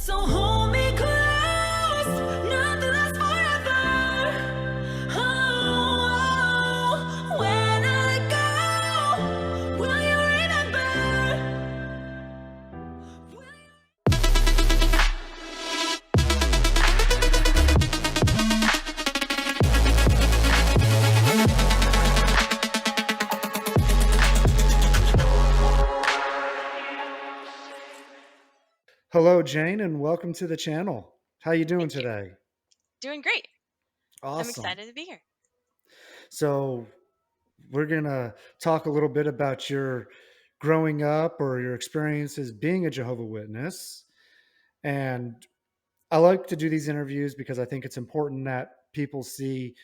So hold me close, nothing lasts forever. Oh, when I let go, will you Hello, Jane, and welcome to the channel. How you doing Thank you. today? Doing great. I'm Awesome. excited to be here. So we're gonna talk a little bit about your growing up or your experiences being a Jehovah Witness. And I like to do these interviews because I think it's important that people see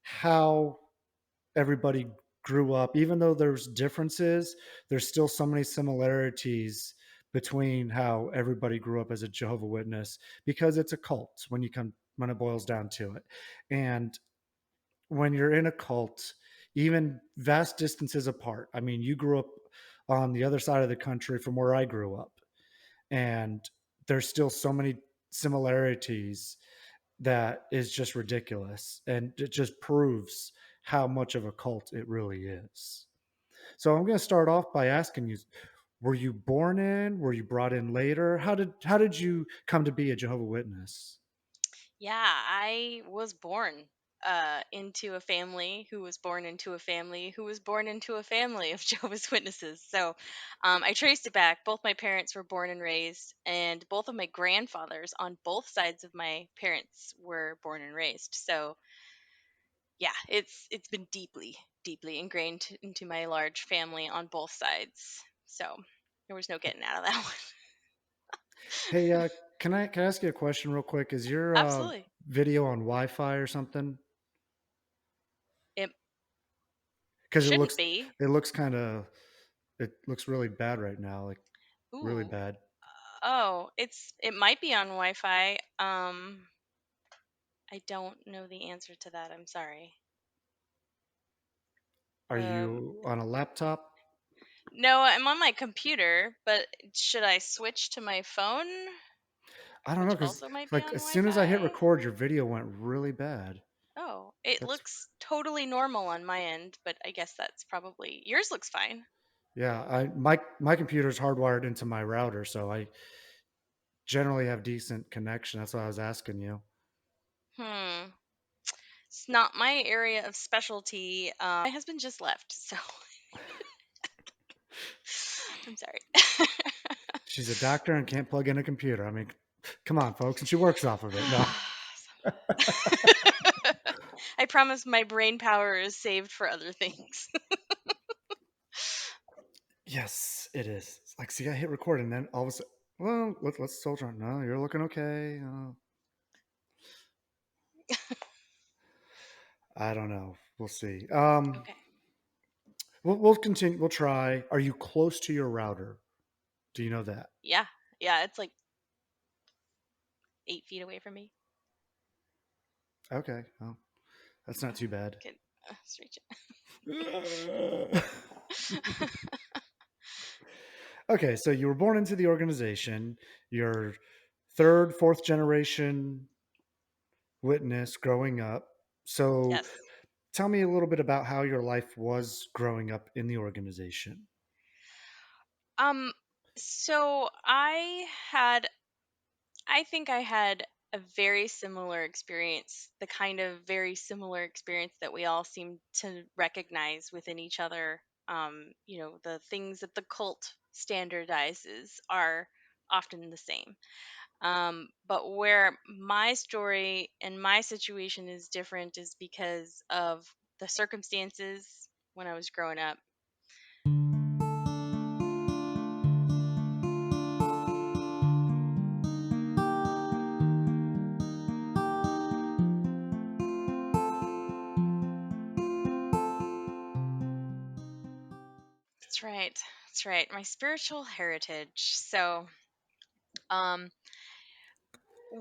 how everybody grew up. Even though there's differences, there's still so many similarities between how everybody grew up as a Jehovah Witness because it's a cult when it boils down to it. And when you're in a cult, even vast distances apart. I mean, you grew up on the other side of the country from where I grew up, and there's still so many similarities that is just ridiculous, and it just proves how much of a cult it really is. So I'm going to start off by asking you, were you born in, were you brought in later? How did you come to be a Jehovah Witness? Yeah, I was born into a family who was born into a family who was born into a family of Jehovah's Witnesses. So I traced it back. Both my parents were born and raised, and both of my grandfathers on both sides of my parents were born and raised. So yeah, it's been deeply ingrained into my large family on both sides. So there was no getting out of that one. Hey, can I ask you a question real quick? Is your Absolutely. video on Wi-Fi or something? It Because shouldn't be. it looks kind of it looks really bad right now, like really Ooh. bad. Oh, it might be on Wi-Fi. I don't know the answer to that. I'm sorry. Are Um, you on a laptop? no, I'm on my computer, but should I switch to my phone, I don't know, which because also might be like on as soon as I hit Wi-Fi? record, your video went really bad. Oh, it That's looks totally normal on my end, but I guess that's probably yours looks fine. Yeah. My computer is hardwired into my router, so I generally have decent connection. That's why I was asking you. Hmm. It's not my area of specialty. My husband just left, so I'm sorry. She's a doctor and can't plug in a computer. I mean, come on, folks, and she works off of it. No. I promise my brain power is saved for other things. Yes, it is. It's like, see, I hit record, and then all of a sudden, well, let's soldier on. No, you're looking okay. I don't know. We'll see. Okay. We'll continue. We'll try. Are you close to your router? Do you know that? Yeah. Yeah, it's like 8 feet away from me. Okay. Well, that's not too bad. Can reach it. Okay, so you were born into the organization. You're third, fourth generation witness growing up. So Yes. tell me a little bit about how your life was growing up in the organization. Um so I think I had a very similar experience, the kind of very similar experience that we all seem to recognize within each other. The things that the cult standardizes are often the same. But where my story and my situation is different is because of the circumstances when I was growing up. That's right. That's right. My spiritual heritage. So, um,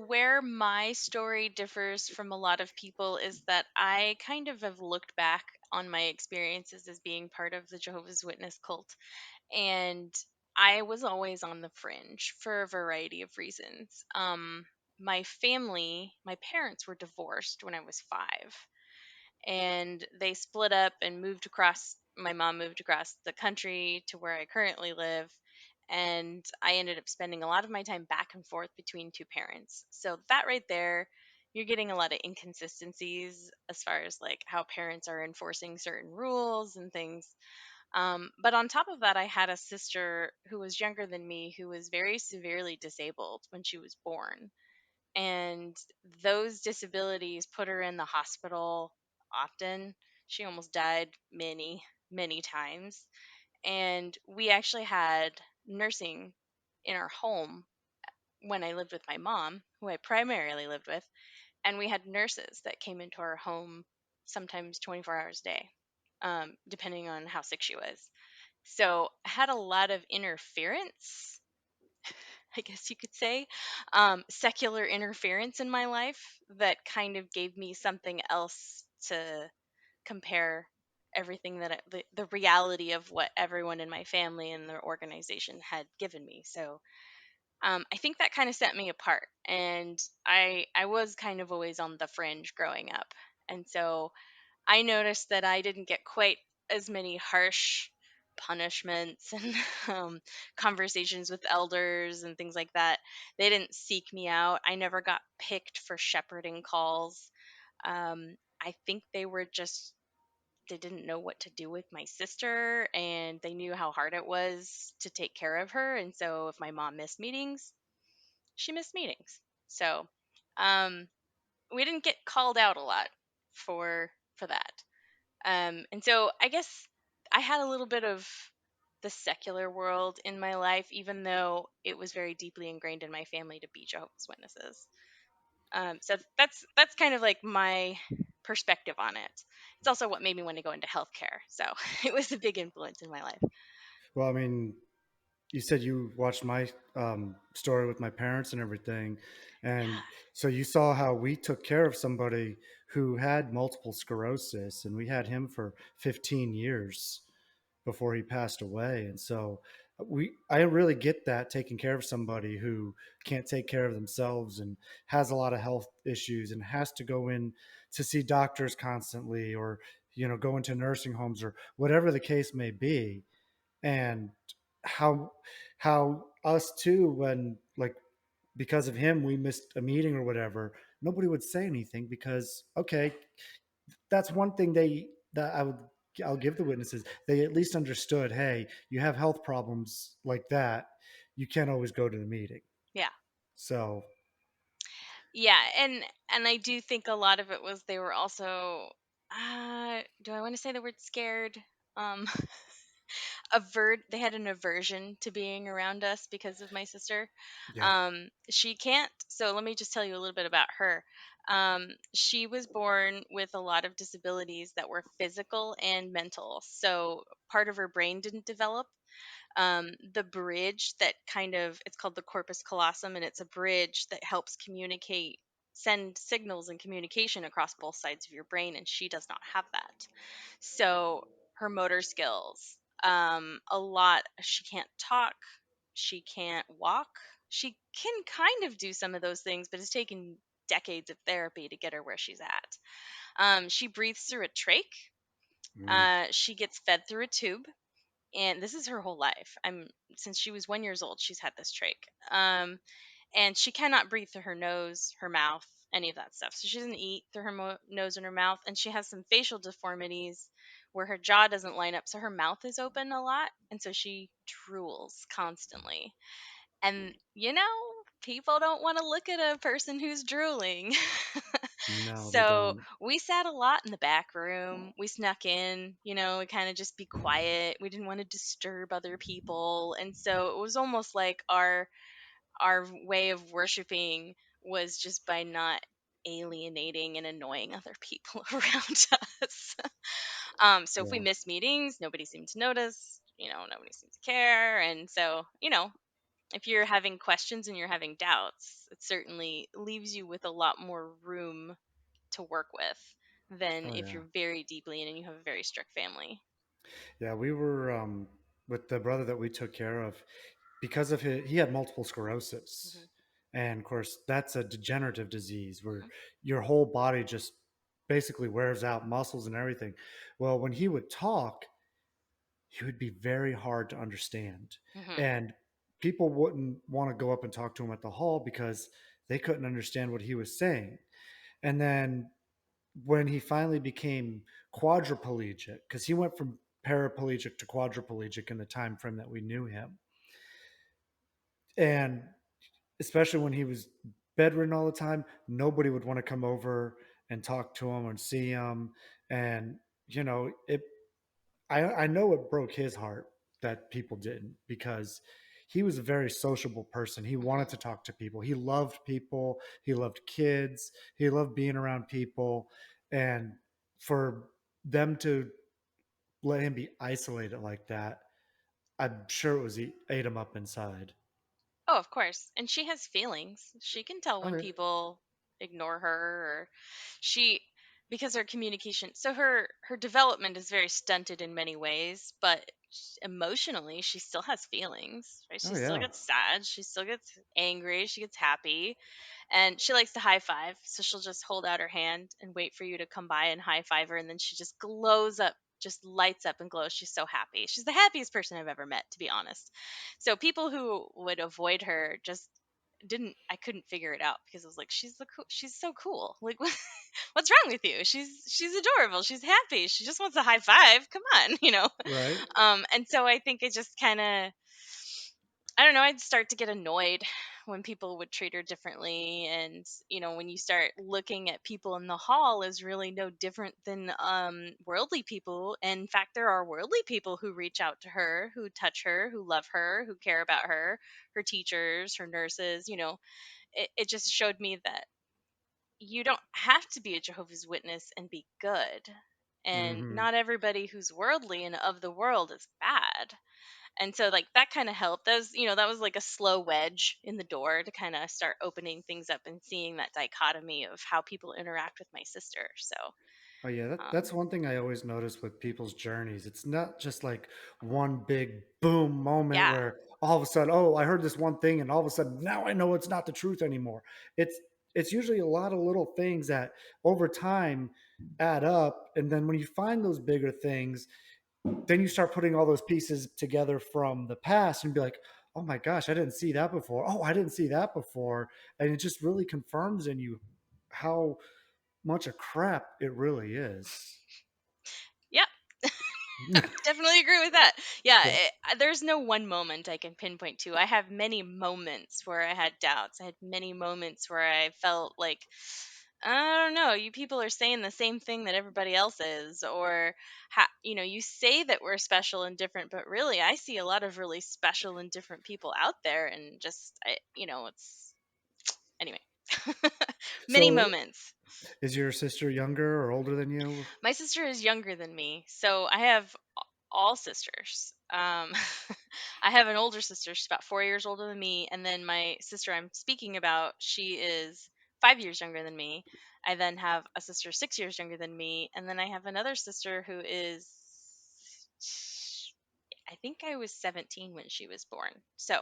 where my story differs from a lot of people is that I kind of have looked back on my experiences as being part of the Jehovah's Witness cult. And I was always on the fringe for a variety of reasons. My family, my parents were divorced when I was 5, and they split up and moved across. My mom moved across the country to where I currently live, and I ended up spending a lot of my time back and forth between two parents. So that right there, you're getting a lot of inconsistencies as far as like how parents are enforcing certain rules and things. But on top of that, I had a sister who was younger than me who was very severely disabled when she was born. And those disabilities put her in the hospital often. She almost died many, many times. And we actually had nursing in our home when I lived with my mom, who I primarily lived with. And we had nurses that came into our home sometimes 24 hours a day, depending on how sick she was. So I had a lot of interference, I guess you could say, secular interference in my life that kind of gave me something else to compare everything that the reality of what everyone in my family and their organization had given me. So I think that kind of set me apart, and I was kind of always on the fringe growing up, and so I noticed that I didn't get quite as many harsh punishments and conversations with elders and things like that. They didn't seek me out. I never got picked for shepherding calls. I think they didn't know what to do with my sister, and they knew how hard it was to take care of her. And so if my mom missed meetings, she missed meetings. So um, we didn't get called out a lot for that. And so I guess I had a little bit of the secular world in my life, even though it was very deeply ingrained in my family to be Jehovah's Witnesses. So that's kind of like my perspective on it. It's also what made me want to go into healthcare. So it was a big influence in my life. Well, I mean, you said you watched my story with my parents and everything, and so you saw how we took care of somebody who had multiple sclerosis, and we had him for 15 years before he passed away. And so I really get that, taking care of somebody who can't take care of themselves and has a lot of health issues and has to go in to see doctors constantly, or go into nursing homes or whatever the case may be. And how us too, when like because of him we missed a meeting or whatever, nobody would say anything, because okay, that's one thing that I'll give the witnesses. They at least understood, hey, you have health problems like that, you can't always go to the meeting. Yeah. So Yeah, and I do think a lot of it was they were also do I want to say the word scared? Um they had an aversion to being around us because of my sister. yeah. She can't, so let me just tell you a little bit about her. She was born with a lot of disabilities that were physical and mental. So part of her brain didn't develop. The bridge that kind of, it's called the corpus callosum, and it's a bridge that helps send signals and communication across both sides of your brain, and she does not have that. So her motor skills, a lot, she can't talk, she can't walk, she can kind of do some of those things, but it's taken decades of therapy to get her where she's at. She breathes through a trach. Mm, She gets fed through a tube, and this is her whole life. Since she was 1 years old, she's had this trach. And she cannot breathe through her nose, her mouth, any of that stuff. So she doesn't eat through her nose and her mouth, and she has some facial deformities where her jaw doesn't line up, so her mouth is open a lot, and so she drools constantly. And people don't want to look at a person who's drooling. no, they So don't. we sat a lot in the back room. We snuck in, we kind of just be quiet. We didn't want to disturb other people. And so it was almost like our way of worshiping was just by not alienating and annoying other people around us. So if we Yeah. missed meetings, nobody seemed to notice, nobody seemed to care. And so, if you're having questions and you're having doubts, it certainly leaves you with a lot more room to work with than Oh if yeah. you're very deeply in and you have a very strict family. Yeah, we were. with the brother that we took care of, because of his, he had multiple Hmm. sclerosis. And of course, that's a degenerative disease where Hmm. your whole body just basically wears out muscles and everything. Well, when he would talk, he would be very hard to understand. Hmm. And people wouldn't want to go up and talk to him at the hall because they couldn't understand what he was saying. And then when he finally became quadriplegic, because he went from paraplegic to quadriplegic in the time frame that we knew him, and especially when he was bedridden all the time, nobody would want to come over and talk to him and see him. And it, I know it broke his heart that people didn't, because he was a very sociable person. He wanted Hmm. to talk to people. He loved people. He loved kids. He loved being around people. And for them to let him be isolated like that, I'm sure it was ate him up inside. Oh, of course. And she has feelings. She can tell when Okay. people ignore her, or she, because her communication, so her development is very stunted in many ways, but emotionally she still has feelings, right? She Oh still yeah. gets sad, she still gets angry, she gets happy, and she likes to high five. So she'll just hold out her hand and wait for you to come by and high five her, and then she just glows up, just lights up and glows. She's so happy. She's the happiest person I've ever met, to be honest. So people who would avoid her just didn't, I couldn't figure it out, because I was like, she's so cool. Like what's wrong with you? She's adorable. She's happy. She just wants a high five. Come on, you know. Right. And so I think it just kind of, I don't know, I'd start to get annoyed when people would treat her differently. And, when you start looking at people in the hall is really no different than worldly people. And in fact, there are worldly people who reach out to her, who touch her, who love her, who care about her, her teachers, her nurses. It just showed me that you don't have to be a Jehovah's Witness and be good. And Mm-hmm. not everybody who's worldly and of the world is bad. And so like that kind of helped. That was like a slow wedge in the door to kind of start opening things up and seeing that dichotomy of how people interact with my sister. So Oh yeah, that's um one thing I always notice with people's journeys. It's not just like one big boom moment yeah. where all of a sudden, oh, I heard this one thing, and all of a sudden now I know it's not the truth anymore. It's it's usually a lot of little things that over time add up, and then when you find those bigger things, then you start putting all those pieces together from the past and be like, oh my gosh, I didn't see that before. Oh, I didn't see that before, and it just really confirms in you how much of crap it really is. Yep. Definitely agree with that. Yeah, Yeah. there's no one moment I can pinpoint to. I have many moments where I had doubts. I had many moments where I felt like, I don't know, you people are saying the same thing that everybody else is, or you say that we're special and different, but really, I see a lot of really special and different people out there, and just, it's anyway, many So, moments. is your sister younger or older than you? My sister is younger than me, so I have all sisters. I have an older sister. She's about 4 years older than me, and then my sister I'm speaking about, she is 5 years younger than me. I then have a sister 6 years younger than me, and then I have another sister who is, I think I was 17 when she was born. So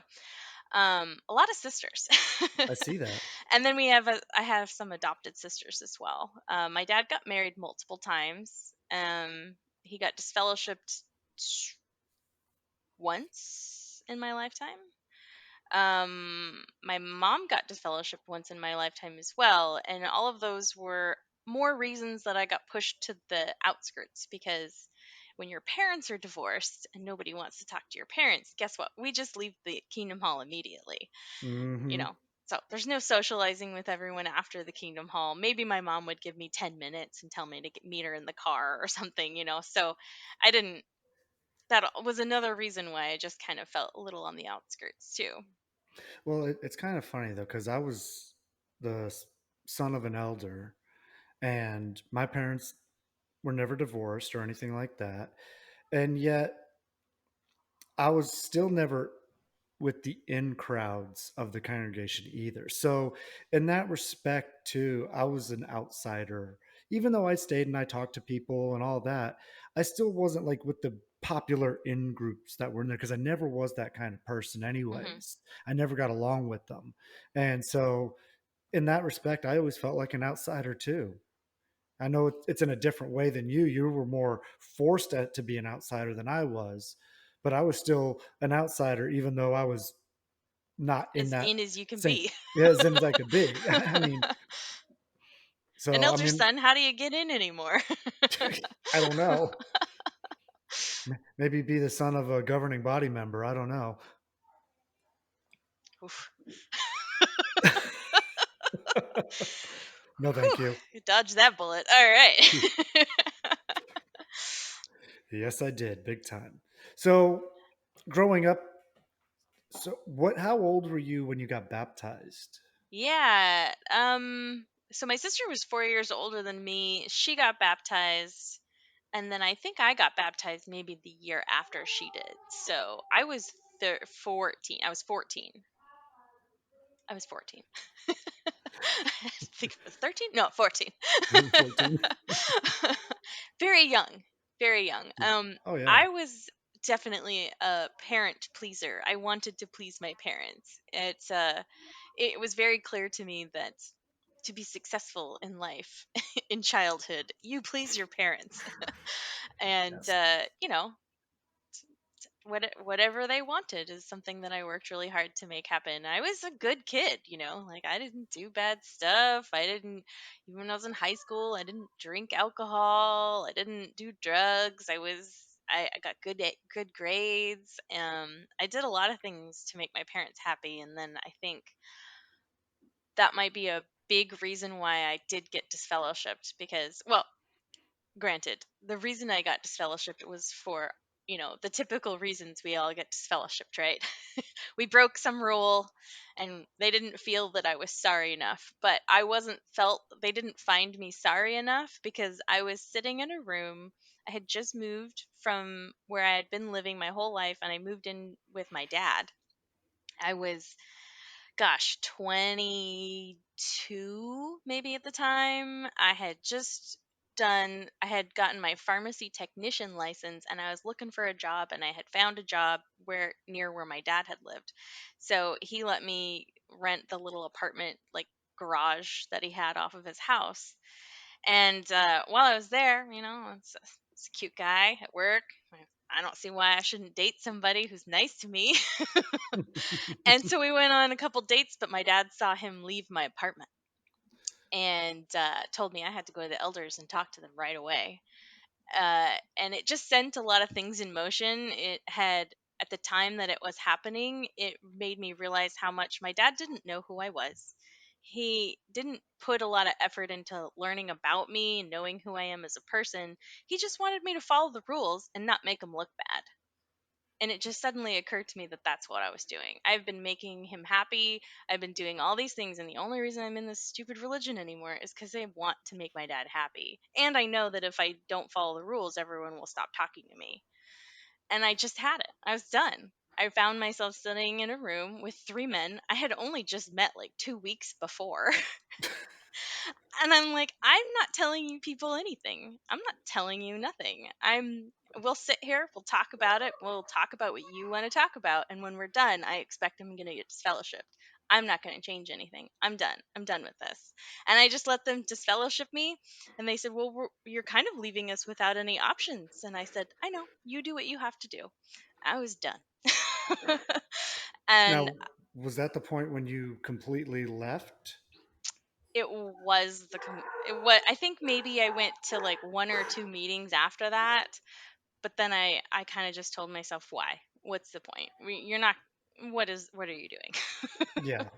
a lot of sisters. I see that. And then I have some adopted sisters as well. My dad got married multiple times. He got disfellowshipped once in my lifetime. My mom got disfellowshipped once in my lifetime as well, and all of those were more reasons that I got pushed to the outskirts, because when your parents are divorced and nobody wants to talk to your parents, guess what? We just leave the Kingdom Hall immediately, you Hmm. know. So there's no socializing with everyone after the Kingdom Hall. Maybe my mom would give me 10 minutes and tell me to meet her in the car or something. So I didn't, that was another reason why I just kind of felt a little on the outskirts too. Well, it's kind of funny though, because I was the son of an elder, and my parents were never divorced or anything like that. And yet I was still never with the in crowds of the congregation either. So, in that respect, too, I was an outsider. Even though I stayed and I talked to people and all that, I still wasn't like with the popular in groups that were in there because I never was that kind of person, Mhm. anyways. I never got along with them. And so, in that respect, I always felt like an outsider too. I know it's in a different way than you. You were more forced to be an outsider than I was, but I was still an outsider, even though I was not in As that in as you can same, be. yeah, as in as I could be. I mean, An so I elder mean, son, how do you get in anymore? I don't know. Maybe be the son of a governing body member. I don't know. Oof. No, Whew, thank you. you dodged that bullet. All right. Yes, I did, big time. So, growing up, so what? How old were you when you got baptized? Yeah. So my sister was 4 years older than me. She got baptized, and then I think I got baptized maybe the year after she did. So I was 14. I was 14. I was 14. I think it was 13. No, 14. 14. Very young. Very young. Oh yeah. I was definitely a parent pleaser. I wanted to please my parents. It was very clear to me that to be successful in life in childhood, you please your parents. And Yes. whatever they wanted is something that I worked really hard to make happen. I was a good kid, like I didn't do bad stuff. I didn't, even when I was in high school, I didn't drink alcohol. I didn't do drugs. I got good grades. I did a lot of things to make my parents happy, and then I think that might be a big reason why I did get disfellowshipped because, well, granted, the reason I got disfellowshipped was for, the typical reasons we all get disfellowshipped, right? We broke some rule and they didn't feel that I was sorry enough, but they didn't find me sorry enough because I was sitting in a room. I had just moved from where I had been living my whole life and I moved in with my dad. I was, gosh, 22 maybe at the time. I had gotten my pharmacy technician license and I was looking for a job and I had found a job near where my dad had lived. So he let me rent the little apartment like garage that he had off of his house. And while I was there, it's a cute guy at work. I don't see why I shouldn't date somebody who's nice to me. And so we went on a couple dates, but my dad saw him leave my apartment and told me I had to go to the elders and talk to them right away. And it just sent a lot of things in motion. At the time that it was happening, it made me realize how much my dad didn't know who I was. He didn't put a lot of effort into learning about me and knowing who I am as a person. He just wanted me to follow the rules and not make him look bad. And it just suddenly occurred to me that that's what I was doing. I've been making him happy. I've been doing all these things. And the only reason I'm in this stupid religion anymore is because I want to make my dad happy. And I know that if I don't follow the rules, everyone will stop talking to me. And I just had it. I was done. I found myself sitting in a room with three men I had only just met like 2 weeks before. And I'm like, I'm not telling you people anything. I'm not telling you nothing. We'll sit here, we'll talk about it, we'll talk about what you want to talk about, and when we're done, I expect I'm going to get disfellowshipped. I'm not going to change anything. I'm done. I'm done with this. And I just let them disfellowship me, and they said, "Well, you're kind of leaving us without any options." And I said, "I know. You do what you have to do." I was done. And Now, was that the point when you completely left? I think maybe I went to like one or two meetings after that, but then I kind of just told myself, why? What's the point? You're not. What are you doing? Yeah.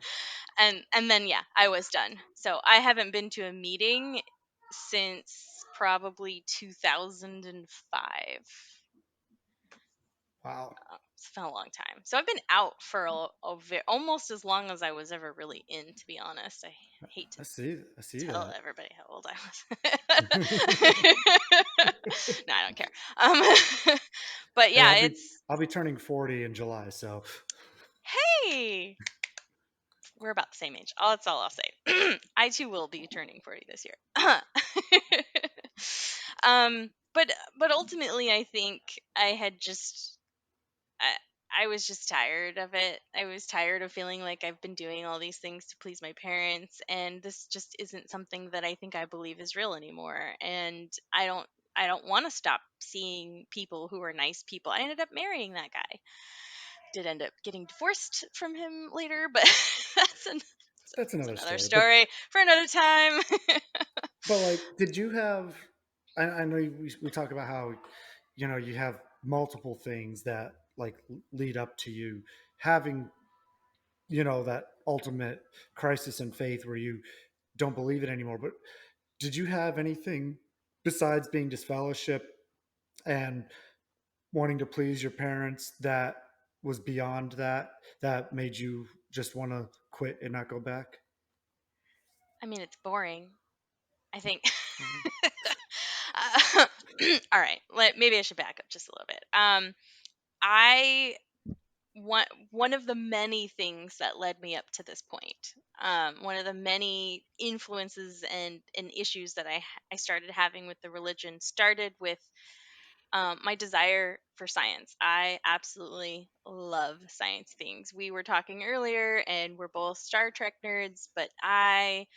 And then yeah, I was done. So I haven't been to a meeting since probably 2005. Wow. It's been a long time. So I've been out for almost as long as I was ever really in, to be honest. I hate to I see. I see tell that. everybody how old I was. No, I don't care. But Hey, yeah, it's I'll be turning 40 in July, so hey, we're about the same age. That's all I'll say. I too will be turning 40 this year. but ultimately I think I had just I, I was just tired of it. I was tired of feeling like I've been doing all these things to please my parents, and this just isn't something that I think I believe is real anymore. And I don't want to stop seeing people who are nice people. I ended up marrying that guy. Did end up getting divorced from him later, but That's that's another another story. But story for another time. like, did you have? I know we talk about how you have multiple things that like lead up to you having that ultimate crisis in faith where you don't believe it anymore. But did you have anything besides being disfellowship and wanting to please your parents that was beyond that made you just want to quit and not go back? I mean, it's boring. I think. Mhm. uh, all right, maybe I should back up just a little bit. I one of the many things that led me up to this point. One of the many influences and issues that I started having with the religion started with my desire for science. I absolutely love science things. We were talking earlier, and we're both Star Trek nerds, but I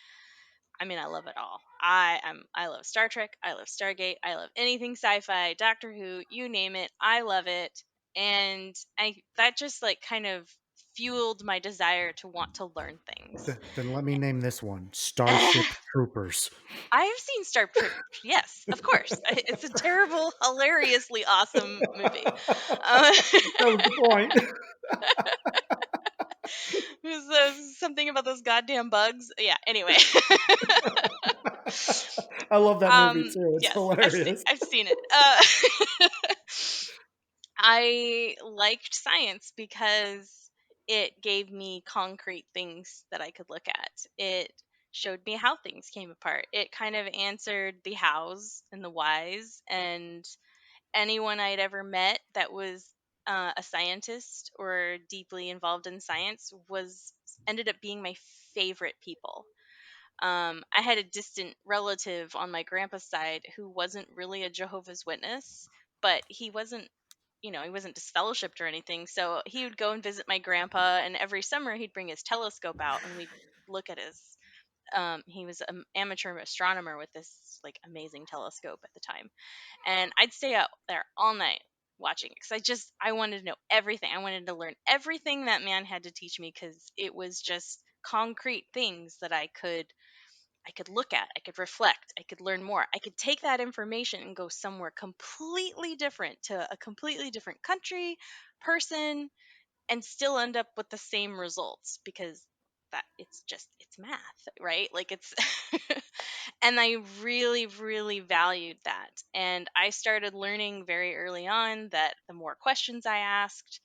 mean, I love it all. I love Star Trek, I love Stargate, I love anything sci-fi, Doctor Who, you name it, I love it. And I that just like kind of fueled my desire to want to learn things. Then let me name this one Starship Troopers. I have seen Star Troopers. Yes, of course. It's a terrible, hilariously awesome movie. Uh, That was the point. something about those goddamn bugs. Yeah. Anyway. I love that movie too. It's Yes, I've seen hilarious. I've seen it. I liked science because it gave me concrete things that I could look at. It showed me how things came apart. It kind of answered the hows and the whys, and anyone I'd ever met that was a scientist or deeply involved in science was ended up being my favorite people. I had a distant relative on my grandpa's side who wasn't really a Jehovah's Witness, but he wasn't disfellowshipped or anything. So he would go and visit my grandpa, and every summer he'd bring his telescope out and we'd look at his. He was an amateur astronomer with this like amazing telescope at the time, and I'd stay out there all night watching it because I wanted to know everything. I wanted to learn everything that man had to teach me because it was just concrete things that I could look at, I could reflect, I could learn more. I could take that information and go somewhere completely different to a completely different country, person, and still end up with the same results because that it's math, right? Like it's and I really really valued that. And I started learning very early on that the more questions I asked,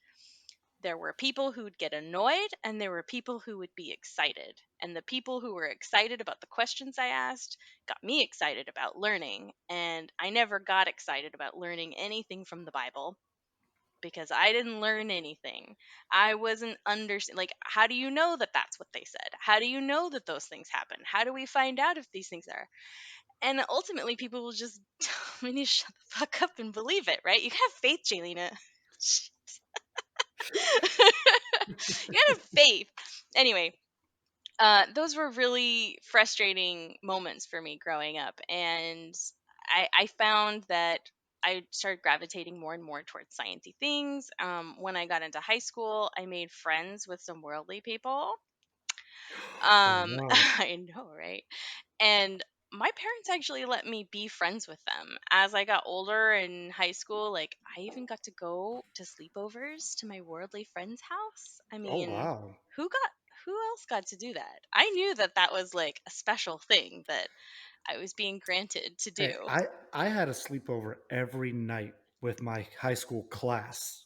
there were people who would get annoyed and there were people who would be excited. And the people who were excited about the questions I asked got me excited about learning. And I never got excited about learning anything from the Bible because I didn't learn anything. I wasn't understand like how do you know that that's what they said? How do you know that those things happen? How do we find out if these things are? And ultimately people will just tell me to shut the fuck up and believe it, right? You have faith, Jaylena. You gotta have faith. Anyway, those were really frustrating moments for me growing up, and I found that I started gravitating more and more towards sciencey things. When I got into high school, I made friends with some worldly people. Oh no. I know, right? And my parents actually let me be friends with them as I got older in high school. Like, I even got to go to sleepovers to my worldly friend's house. I Oh mean, wow. who got who else got to do that? I knew that that was like a special thing that I was being granted to Hey, do. I had a sleepover every night with my high school class.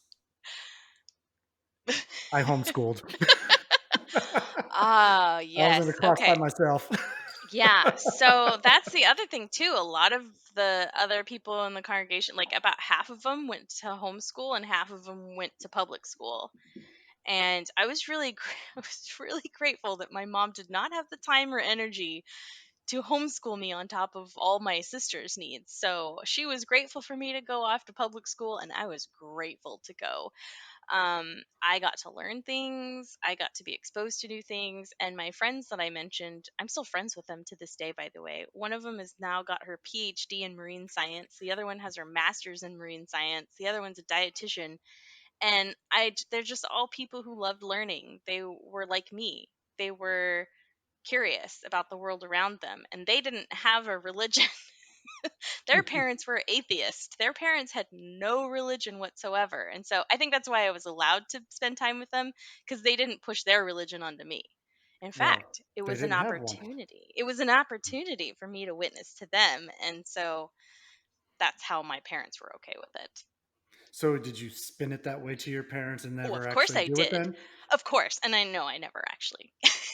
I homeschooled. Ah, I was yes. in a class by Okay. myself. Yeah. So that's the other thing too. A lot of the other people in the congregation, like about half of them went to homeschool and half of them went to public school. And I was really I was really grateful that my mom did not have the time or energy to homeschool me on top of all my sister's needs. So she was grateful for me to go off to public school, and I was grateful to go. I got to learn things, I got to be exposed to new things, and my friends that I mentioned, I'm still friends with them to this day, by the way. One of them has now got her PhD in marine science, the other one has her master's in marine science, the other one's a dietitian, and they're just all people who loved learning. They were like me. They were curious about the world around them, and they didn't have a religion. Their parents were atheists. Their parents had no religion whatsoever. And so I think that's why I was allowed to spend time with them, because they didn't push their religion onto me. In Well, fact, it they was an didn't have one. opportunity. It was an opportunity for me to witness to them. And so that's how my parents were okay with it. So did you spin it that way to your parents and Oh, never of course actually I do it did. then? Of course. And I know I never actually.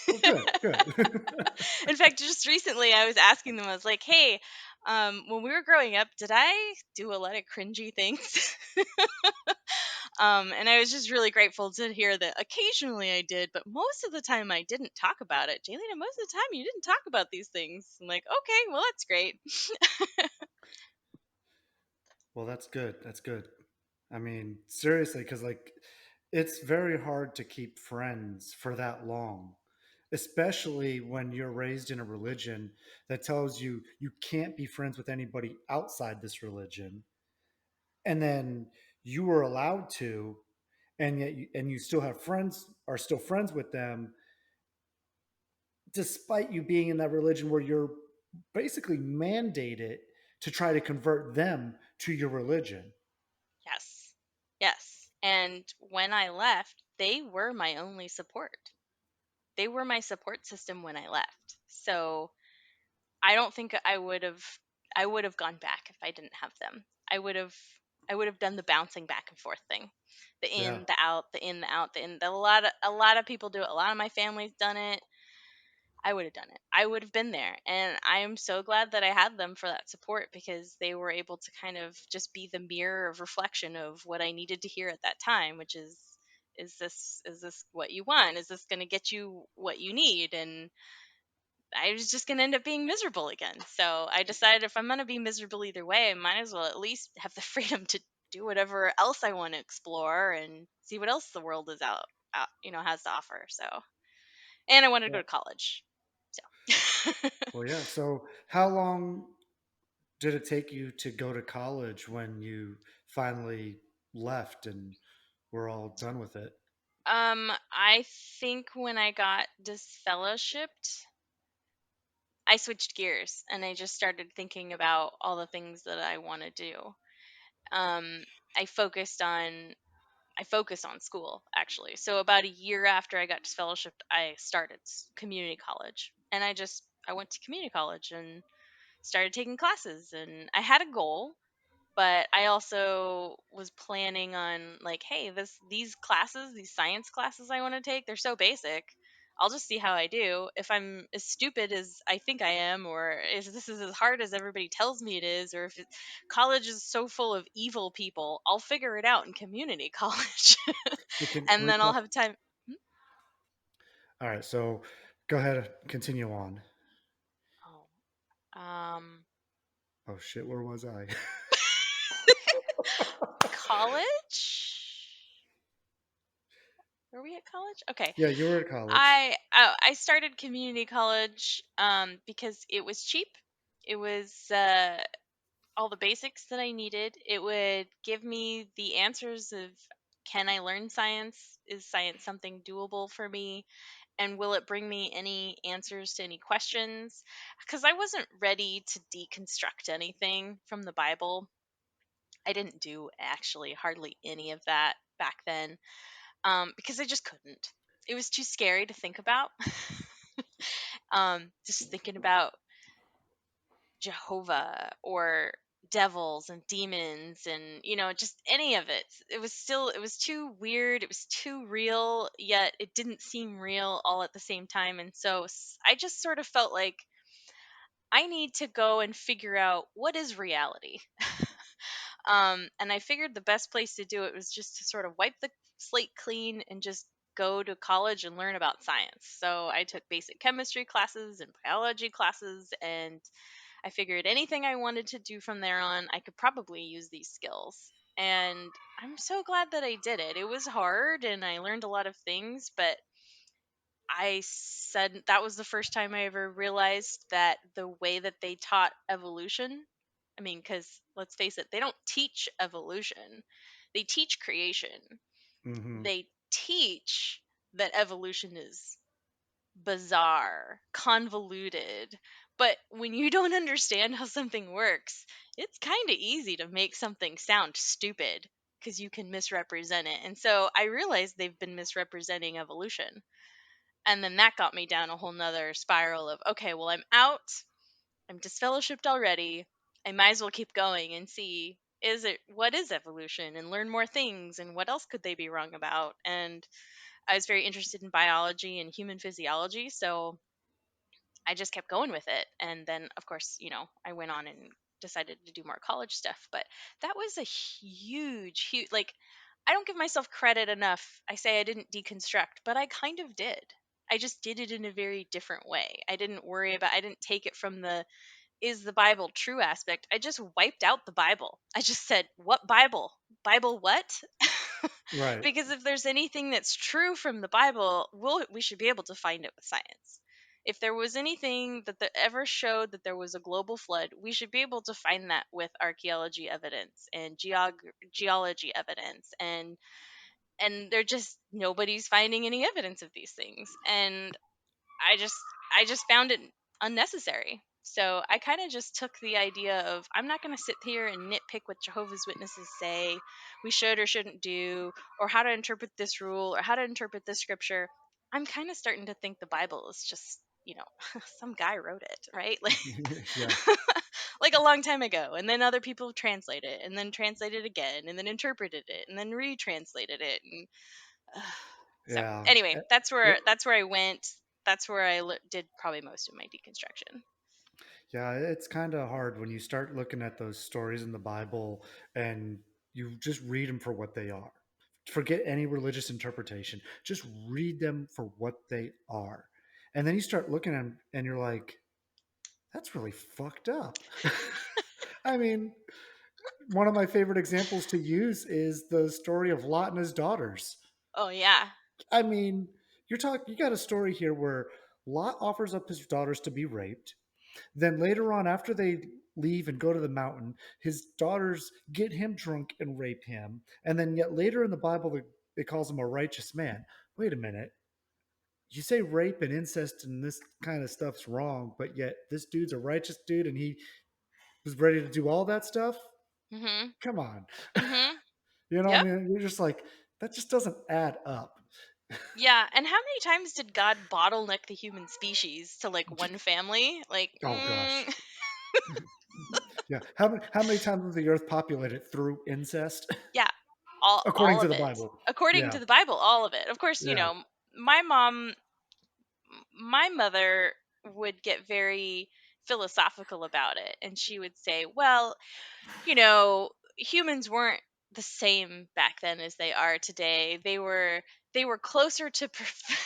Well, good, good. In fact, just recently I was asking them, I was like, hey, when we were growing up, did I do a lot of cringy things? And I was just really grateful to hear that occasionally I did, but most of the time I didn't talk about it. Jaylena, most of the time you didn't talk about these things. I'm like, okay, well, that's great. Well, that's good. That's good. I mean, seriously, because like it's very hard to keep friends for that long, especially when you're raised in a religion that tells you you can't be friends with anybody outside this religion. And then you were allowed to, and yet you still have friends, are still friends with them, despite you being in that religion where you're basically mandated to try to convert them to your religion. Yes. Yes. And when I left, they were my only support. They were my support system when I left. So I don't think I would have gone back if I didn't have them. I would have done the bouncing back and forth thing. The Yeah. in, the out, the in, the out, the in. A lot of people do it. A lot of my family's done it. I would have done it. I would have been there. And I am so glad that I had them for that support, because they were able to kind of just be the mirror of reflection of what I needed to hear at that time, which is this what you want? Is this going to get you what you need? And I was just going to end up being miserable again. So I decided, if I'm going to be miserable either way, I might as well at least have the freedom to do whatever else I want to explore and see what else the world is has to offer. So, and I wanted to go Yeah. to college. So, Well, yeah. So, how long did it take you to go to college when you finally left and we're all done with it? I think when I got disfellowshipped, I switched gears and I just started thinking about all the things that I want to do. Um, I focused on I focused on school, actually. So about a year after I got disfellowshipped, I started community college, and I went to community college and started taking classes, and I had a goal, but I also was planning on, like, hey, these science classes I want to take, they're so basic. I'll just see how I do. If I'm as stupid as I think I am, or if this is as hard as everybody tells me it is, or if college is so full of evil people, I'll figure it out in community college. Hey, can And we then I'll pause? have time. All right. So, go ahead. Continue on. Oh, Oh shit! Where was I? college? Were we at college? Okay. Yeah, you were at college. I started community college because it was cheap. It was all the basics that I needed. It would give me the answers of, can I learn science? Is science something doable for me? And will it bring me any answers to any questions? Because I wasn't ready to deconstruct anything from the Bible. I didn't do actually hardly any of that back then, because I just couldn't. It was too scary to think about. Just thinking about Jehovah or devils and demons, and just any of it. It was too weird, it was too real, yet it didn't seem real all at the same time. And so I just sort of felt like I need to go and figure out what is reality. And I figured the best place to do it was just to sort of wipe the slate clean and just go to college and learn about science. So I took basic chemistry classes and biology classes, and I figured anything I wanted to do from there on, I could probably use these skills. And I'm so glad that I did it. It was hard and I learned a lot of things, but I said that was the first time I ever realized that the way that they taught evolution, I mean, because let's face it, they don't teach evolution, they teach creation. Hmm. They teach that evolution is bizarre, convoluted. But when you don't understand how something works, it's kind of easy to make something sound stupid because you can misrepresent it. And so I realized they've been misrepresenting evolution. And then that got me down a whole nother spiral of, okay, well, I'm out. I'm disfellowshipped already. I might as well keep going and see, is it, what is evolution, and learn more things, and what else could they be wrong about. And I was very interested in biology and human physiology, so I just kept going with it. And then, of course, I went on and decided to do more college stuff. But that was a huge, like, I don't give myself credit enough. I say I didn't deconstruct, but I kind of did. I just did it in a very different way. I didn't take it from the is the Bible true aspect. I just wiped out the Bible. I just said, what Bible? Bible what? Right. Because if there's anything that's true from the Bible, we should be able to find it with science. If there was anything ever showed that there was a global flood, we should be able to find that with archaeology evidence and geology evidence, and they're just nobody's finding any evidence of these things. And I just found it unnecessary. So I kind of just took the idea of, I'm not going to sit here and nitpick what Jehovah's Witnesses say we should or shouldn't do, or how to interpret this rule, or how to interpret this scripture. I'm kind of starting to think the Bible is just, some guy wrote it, right? Like, Yeah. like a long time ago, and then other people translate it, and then translated it again, and then interpreted it, and then retranslated it, and so Yeah. anyway, that's Yeah. where I went. That's where did probably most of my deconstruction. Yeah, it's kind of hard when you start looking at those stories in the Bible and you just read them for what they are. Forget any religious interpretation. Just read them for what they are. And then you start looking at them and you're like, that's really fucked up. I mean, one of my favorite examples to use is the story of Lot and his daughters. Oh yeah. I mean, you got a story here where Lot offers up his daughters to be raped. Then later on, after they leave and go to the mountain, his daughters get him drunk and rape him. And then yet later in the Bible, it calls him a righteous man. Wait a minute. You say rape and incest and this kind of stuff's wrong, but yet this dude's a righteous dude and he was ready to do all that stuff? Mhm. Come on. Mhm. You know, I Yep. mean, you're just like, that just doesn't add up. Yeah. And how many times did God bottleneck the human species to like one family? Like, Oh, gosh. Yeah. How many times was the earth populated through incest? yeah, all According all to of the it. Bible. According Yeah. to the Bible, all of it. Of course, Yeah. my mom, my mother would get very philosophical about it, and she would say, well, humans weren't the same back then as they are today. They were closer to perfection.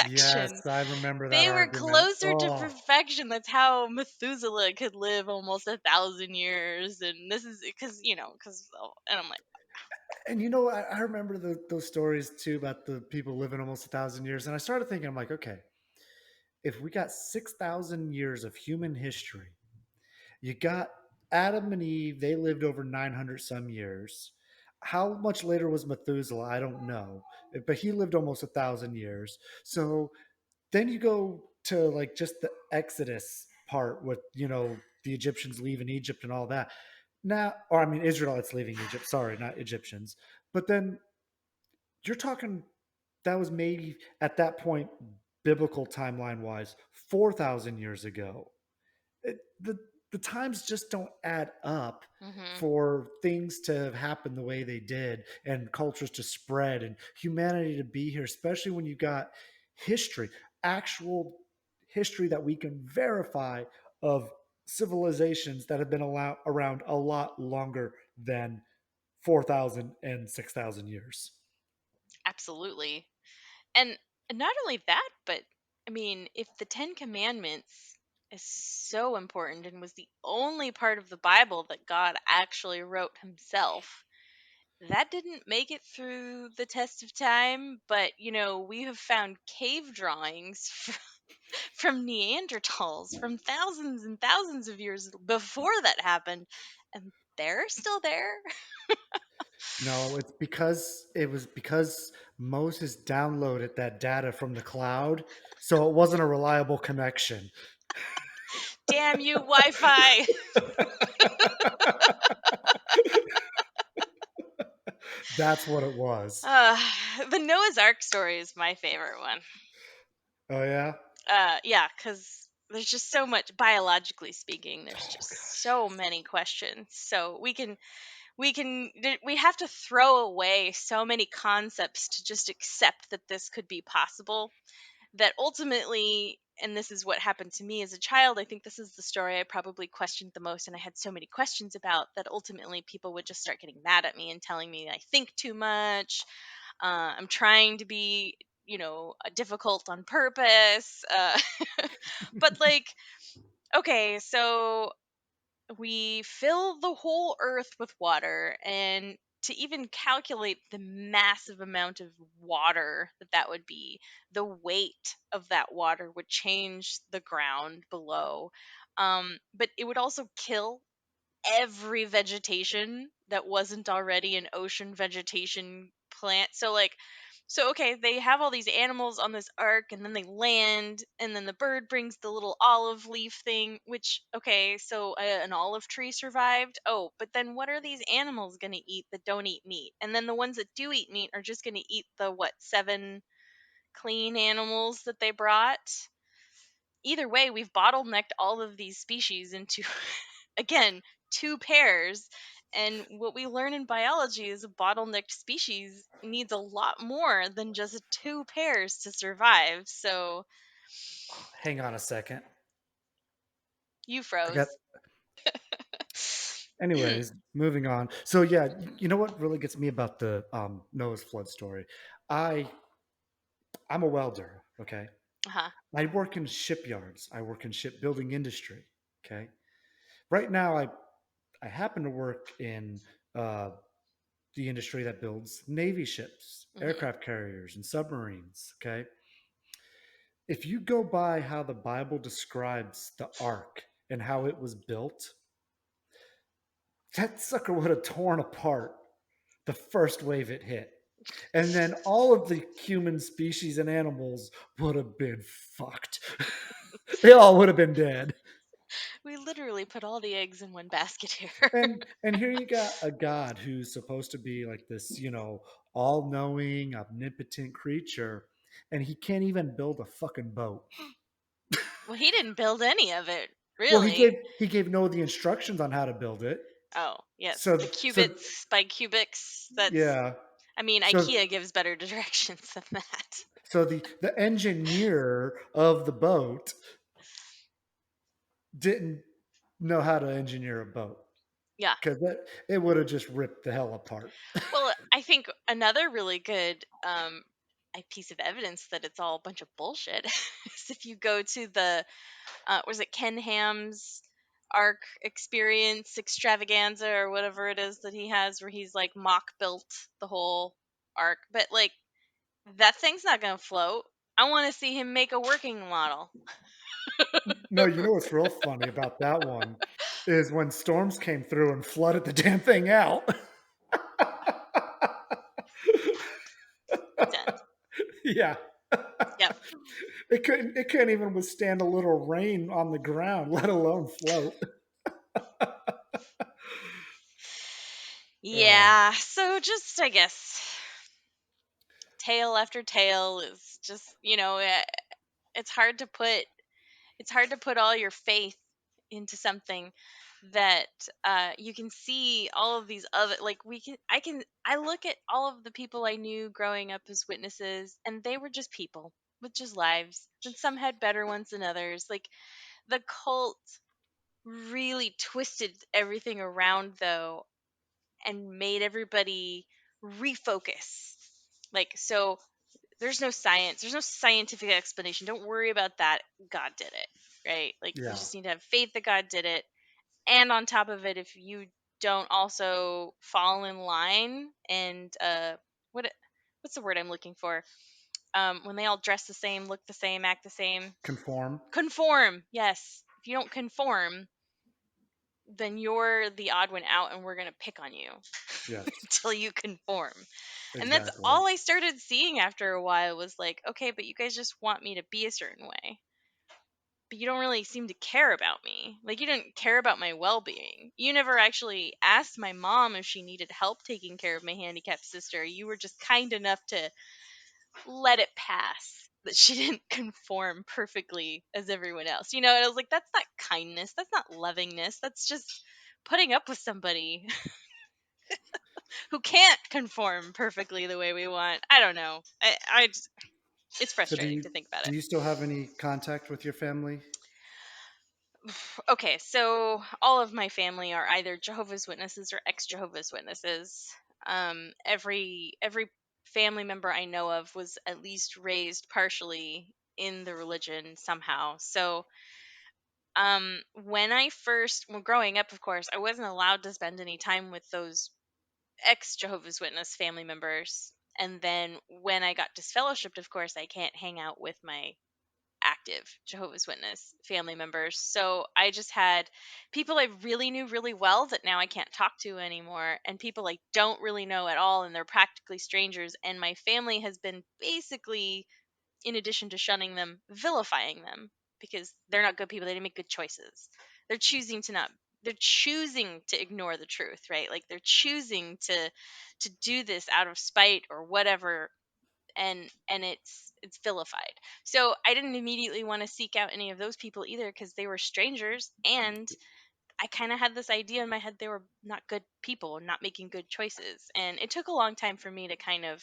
Yes, I remember that They were argument. closer to Oh, perfection. That's how Methuselah could live almost 1,000 years. And this is because and I'm like, and I remember those stories too about the people living almost 1,000 years. And I started thinking, I'm like, okay, if we got 6,000 years of human history, you got Adam and Eve, they lived over 900 some years. How much later was Methuselah? I don't know, but he lived almost 1,000 years. So then you go to like just the Exodus part with the Egyptians leaving Egypt and all that. Now, or I mean Israelites leaving Egypt. Sorry, not Egyptians. But then you're talking that was maybe at that point biblical timeline wise 4,000 years ago. The times just don't add up mm-hmm, for things to have happened the way they did and cultures to spread and humanity to be here, especially when you got history, actual history that we can verify of civilizations that have been around a lot longer than 4,000 and 6,000 years. absolutely. And not only that, but I mean, if the 10 Commandments is so important and was the only part of the Bible that God actually wrote himself, that didn't make it through the test of time. But, we have found cave drawings from Neanderthals from thousands and thousands of years before that happened, and they're still there. No, it was because Moses downloaded that data from the cloud, so it wasn't a reliable connection. Damn you, Wi Fi! That's what it was. Uh, the Noah's Ark story is my favorite one. Oh yeah. Yeah, because there's just so much, biologically speaking, there's just so many questions. So we have to throw away so many concepts to just accept that this could be possible. That ultimately, and this is what happened to me as a child, I think this is the story I probably questioned the most, and I had so many questions about, that ultimately people would just start getting mad at me and telling me I think too much. I'm trying to be, difficult on purpose. But like, okay, so we fill the whole earth with water, and to even calculate the massive amount of water that would be, the weight of that water would change the ground below. But it would also kill every vegetation that wasn't already an ocean vegetation plant. So okay, they have all these animals on this ark, and then they land, and then the bird brings the little olive leaf thing, which, okay, so an olive tree survived. Oh, but then what are these animals going to eat that don't eat meat? And then the ones that do eat meat are just going to eat the what, seven clean animals that they brought? Either way, we've bottlenecked all of these species into, again, two pairs. And what we learn in biology is a bottlenecked species needs a lot more than just two pairs to survive. So Hang on a second. you I got. froze. Anyways, moving on. So yeah, you know what really gets me about the Noah's flood story? I I'm a welder. Okay, Uh-huh. I work in shipyards. I work in shipbuilding industry. Okay, right now I happen to work in uh, the industry that builds Navy ships, Hmm. aircraft carriers, and submarines. Okay, if you go by how the Bible describes the ark and how it was built, that sucker would have torn apart the first wave it hit. And then all of the human species and animals would have been fucked. They all would have been dead. We literally put all the eggs in one basket here. And here you got a god who's supposed to be like this, all-knowing, omnipotent creature, and he can't even build a fucking boat. Well, he didn't build any of it, Well, he gave really. he gave Noah the instructions on how to build it. Oh, yes, the So cubits by cubics. That's, yeah. I mean, So IKEA gives better directions than that. so the engineer of the boat didn't know how to engineer a boat Yeah. because it would have just ripped the hell apart. Well, I think another really good a piece of evidence that it's all a bunch of bullshit is if you go to the was it Ken Ham's Arc Experience Extravaganza or whatever it is that he has, where he's like mock built the whole arc, but like that thing's not gonna float. I want to see him make a working model. No, you know what's real funny about that one is when storms came through and flooded the damn thing out. Pretend. Yeah. Yep. It couldn't even withstand a little rain on the ground, let alone float. Oh, Yeah. So just, I guess, tale after tale is just, it's hard to put all your faith into something that you can see all of these other, like, I look at all of the people I knew growing up as witnesses, and they were just people with just lives, and some had better ones than others. Like, the cult really twisted everything around, though, and made everybody refocus. Like, so There's no science. There's no scientific explanation. Don't worry about that. God did it, right? Like you Yeah. just need to have faith that God did it. And on top of it, if you don't also fall in line and what what's the word I'm looking for? When they all dress the same, look the same, act the same, Conform. conform. Yes. If you don't conform, then you're the odd one out and we're going to pick on you Yes. until you conform. And that's Exactly. all I started seeing after a while was like, okay, but you guys just want me to be a certain way. But you don't really seem to care about me. Like, you didn't care about my well being. You never actually asked my mom if she needed help taking care of my handicapped sister. You were just kind enough to let it pass that she didn't conform perfectly as everyone else. And I was like, that's not kindness. That's not lovingness. That's just putting up with somebody who can't conform perfectly the way we want. I don't know. It's So frustrating to think about it. do you still have any contact with your family? Okay, so all of my family are either Jehovah's Witnesses or ex-Jehovah's Witnesses. Every family member I know of was at least raised partially in the religion somehow. So, when growing up, of course, I wasn't allowed to spend any time with those ex-Jehovah's Witness family members. And then when I got disfellowshipped, of course, I can't hang out with my active Jehovah's Witness family members. So I just had people I really knew really well that now I can't talk to anymore, and people I don't really know at all, and they're practically strangers. And my family has been basically, in addition to shunning them, vilifying them because they're not good people. They didn't make good choices. They're choosing to not. They're choosing to ignore the truth, right? Like they're choosing to do this out of spite or whatever, and it's vilified. So I didn't immediately want to seek out any of those people either because they were strangers, and I kind of had this idea in my head they were not good people, not making good choices. And it took a long time for me to kind of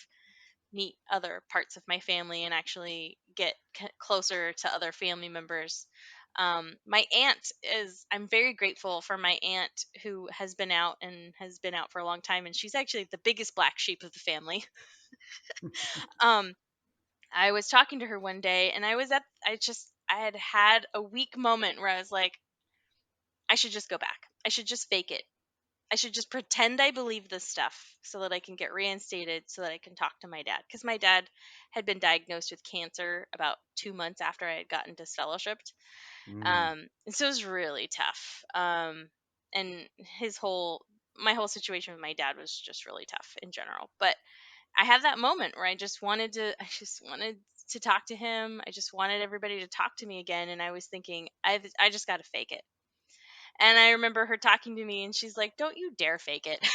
meet other parts of my family and actually get closer to other family members. My aunt is, I'm very grateful for my aunt who has been out for a long time, and she's actually the biggest black sheep of the family. um, I was talking to her one day, and I had had a weak moment where I was like, I should just go back. I should just fake it. I should just pretend I believe this stuff so that I can get reinstated so that I can talk to my dad. Because my dad had been diagnosed with cancer about 2 months after I had gotten disfellowshipped. Mm. And so it was really tough. And my whole situation with my dad was just really tough in general. But I had that moment where I just wanted to talk to him. I just wanted everybody to talk to me again. And I was thinking, I just got to fake it. And I remember her talking to me and she's like, don't you dare fake it.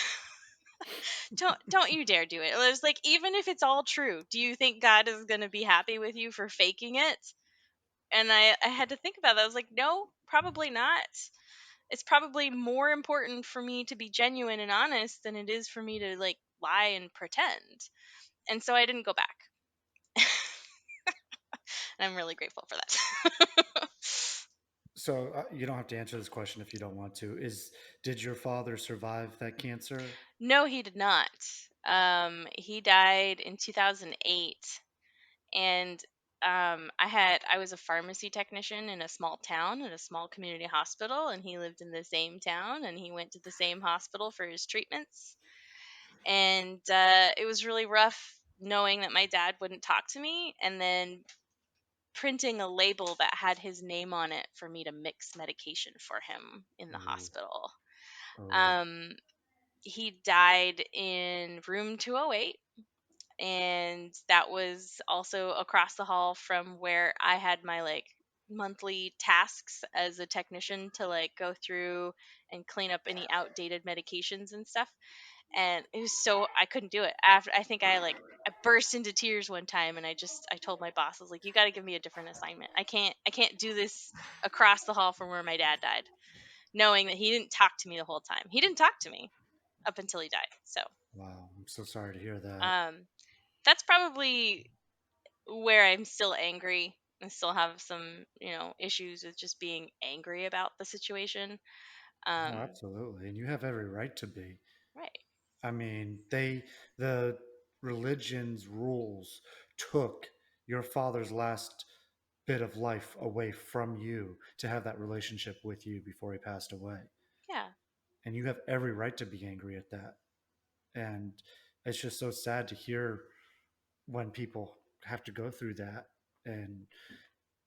Don't you dare do it. It was like, even if it's all true, do you think God is going to be happy with you for faking it? And I had to think about that. I was like, no, probably not. It's probably more important for me to be genuine and honest than it is for me to like lie and pretend. And so I didn't go back. And I'm really grateful for that. So you don't have to answer this question if you don't want to. Did your father survive that cancer? No, he did not. He died in 2008, and I was a pharmacy technician in a small town in a small community hospital, and he lived in the same town, and he went to the same hospital for his treatments. And it was really rough knowing that my dad wouldn't talk to me, and then printing a label that had his name on it for me to mix medication for him in the Oh, hospital. oh, Um, he died in room 208, and that was also across the hall from where I had my like monthly tasks as a technician to like go through and clean up any outdated medications and stuff. And it was so I couldn't do it. After I think I burst into tears one time, and I told my boss, I was like, you got to give me a different assignment. I can't do this across the hall from where my dad died, knowing that he didn't talk to me the whole time. He didn't talk to me up until he died. So, wow. I'm so sorry to hear that. um that's probably where I'm still angry and still have some, issues with just being angry about the situation. Oh, Um absolutely. And you have every right to be. right. I mean, the religion's rules took your father's last bit of life away from you to have that relationship with you before he passed away. Yeah. And you have every right to be angry at that. And it's just so sad to hear when people have to go through that and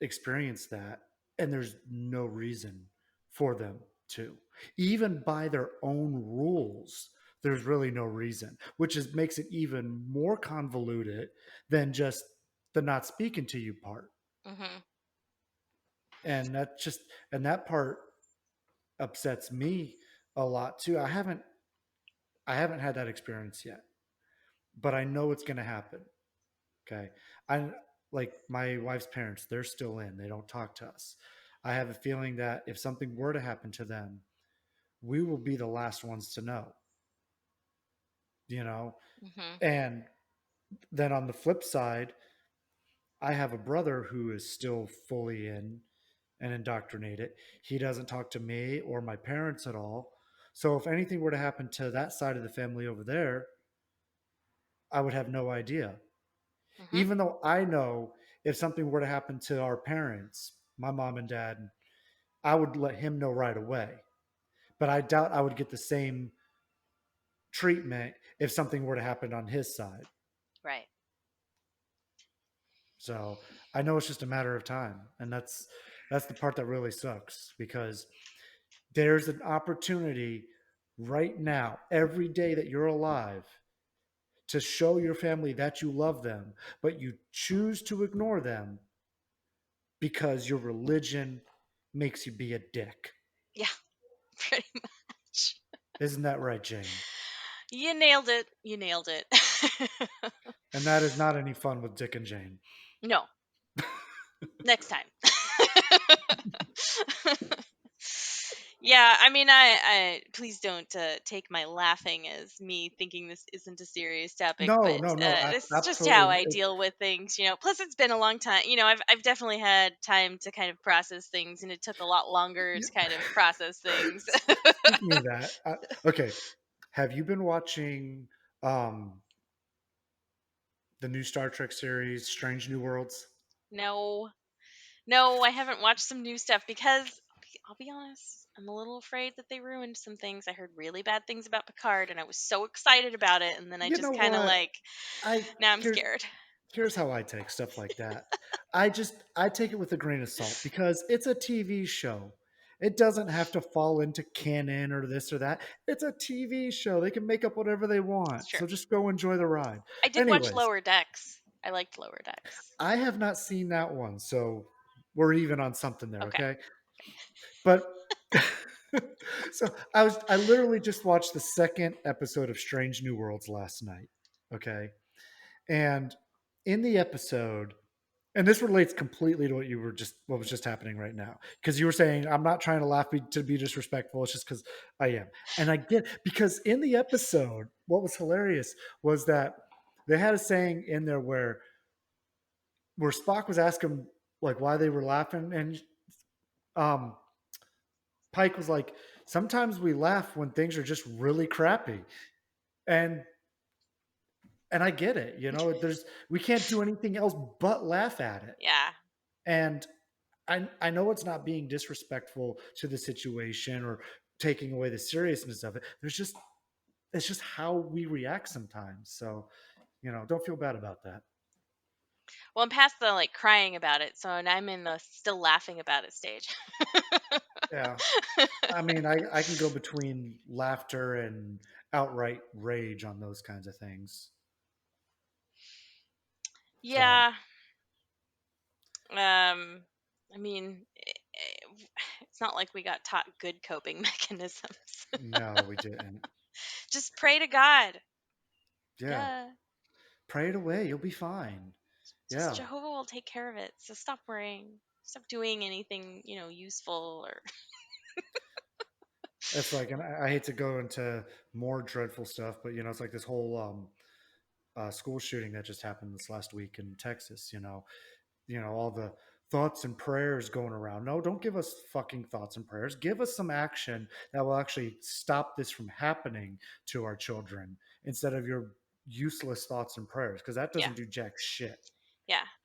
experience that, and there's no reason for them to. Even by their own rules, there's really no reason, which is makes it even more convoluted than just the not speaking to you part. Mhm. And that just and that part upsets me a lot too. I haven't had that experience yet, but I know it's going to happen. Okay. I like my wife's parents, they're still in. They don't talk to us. I have a feeling that if something were to happen to them, we will be the last ones to know, you know? Mhm. And then on the flip side, I have a brother who is still fully in and indoctrinated. He doesn't talk to me or my parents at all. So if anything were to happen to that side of the family over there, I would have no idea. Mhm. Even though I know if something were to happen to our parents, my mom and dad, I would let him know right away. But I doubt I would get the same treatment if something were to happen on his side. Right. So I know it's just a matter of time. And that's the part that really sucks because there's an opportunity right now, every day that you're alive, to show your family that you love them, but you choose to ignore them because your religion makes you be a dick. Yeah. Pretty much. Isn't that right, Jane? You nailed it. You nailed it. And that is not any fun with Dick and Jane. No. Next time. Yeah, I mean, I please don't take my laughing as me thinking this isn't a serious topic, No, but no, no, this is just how absolutely. I deal with things, you know. Plus, it's been a long time, you know. I've definitely had time to kind of process things, and it took a lot longer to kind of process things. Speaking of that, okay, have you been watching um, the new Star Trek series, Strange New Worlds? No, no, I haven't watched some new stuff because I'll be honest, I'm a little afraid that they ruined some things. I heard really bad things about Picard, and I was so excited about it, and then I You know just kind of what? like I now I'm here's scared. here's how I take stuff like that. I take it with a grain of salt because it's a TV show. It doesn't have to fall into canon or this or that. It's a TV show. They can make up whatever they want. It's true. So just go enjoy the ride. I did watch Anyways, Lower Decks. I liked Lower Decks. I have not seen that one, so we're even on something there, Okay. okay? But so I literally just watched the second episode of Strange New Worlds last night, okay? And in the episode, and this relates completely to what was just happening right now, because you were saying I'm not trying to to be disrespectful. It's just because I am, and I get because in the episode, what was hilarious was that they had a saying in there where Spock was asking like why they were laughing, and um, Pike was like, "Sometimes we laugh when things are just really crappy," and I get it. We can't do anything else but laugh at it, Yeah. and I know it's not being disrespectful to the situation or taking away the seriousness of it. It's just how we react sometimes. So, don't feel bad about that. Well, I'm past the like crying about it, so now I'm in the still laughing about it stage. Yeah. I mean, I can go between laughter and outright rage on those kinds of things. So, Yeah. Um I mean, it's not like we got taught good coping mechanisms. no, we didn't. Just pray to God. Yeah. Duh. Pray it away. You'll be fine. Just Yeah. Jehovah will take care of it. So stop worrying. Stop doing anything, you know, useful or It's like, and I hate to go into more dreadful stuff, but it's like this whole school shooting that just happened this last week in Texas. All the thoughts and prayers going around. No, don't give us fucking thoughts and prayers. Give us some action that will actually stop this from happening to our children instead of your useless thoughts and prayers, because that yeah. doesn't do jack shit.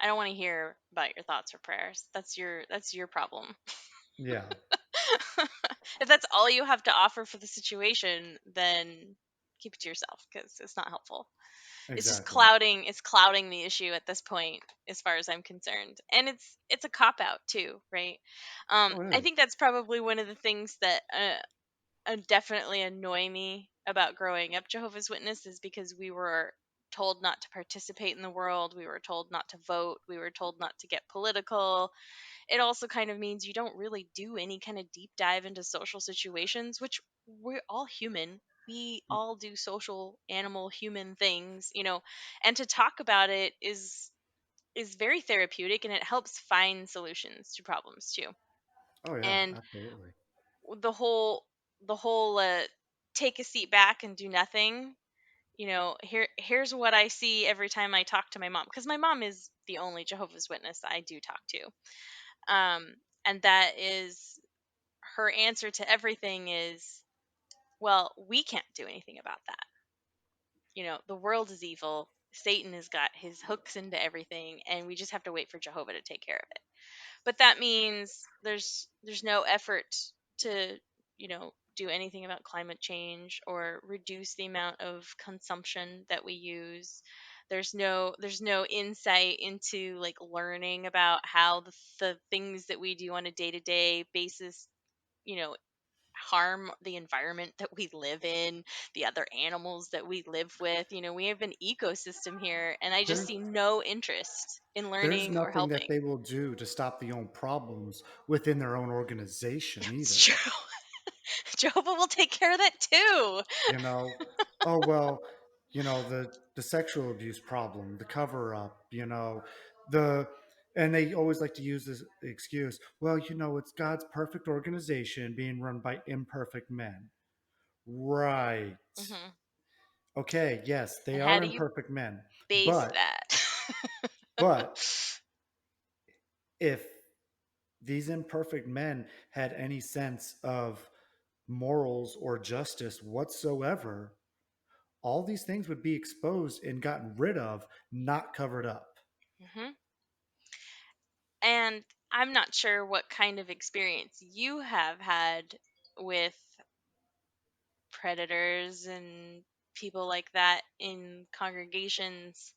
I don't want to hear about your thoughts or prayers. That's your problem. Yeah, If that's all you have to offer for the situation, then keep it to yourself because it's not helpful. It's just exactly. clouding the issue at this point as far as I'm concerned. And it's a cop out too, right? Oh, it I is. think that's probably one of the things that definitely annoy me about growing up Jehovah's Witness is because we were told not to participate in the world, we were told not to vote, we were told not to get political. It also kind of means you don't really do any kind of deep dive into social situations, which we're all human. We all do social animal human things, and to talk about it is very therapeutic and it helps find solutions to problems too. Oh yeah, And absolutely. the whole take a seat back and do nothing, here's what I see every time I talk to my mom, because my mom is the only Jehovah's Witness I do talk to. And that is her answer to everything is, well, we can't do anything about that. The world is evil. Satan has got his hooks into everything, and we just have to wait for Jehovah to take care of it. But that means there's no effort to, do anything about climate change or reduce the amount of consumption that we use. There's no insight into like learning about how the things that we do on a day-to-day basis, you know, harm the environment that we live in, the other animals that we live with. We have an ecosystem here, and I just There's see no interest in there's learning or nothing that helping. they will do to stop the own problems within their own organization It's either. true. Jehovah will take care of that too. You know, oh well, the sexual abuse problem, the cover up, the and they always like to use this excuse. Well, it's God's perfect organization being run by imperfect men. Right. Hmm. Okay, yes, they And how are do you imperfect men. base But that? but if these imperfect men had any sense of morals or justice whatsoever, all these things would be exposed and gotten rid of, not covered up. Hmm. And I'm not sure what kind of experience you have had with predators and people like that in congregations.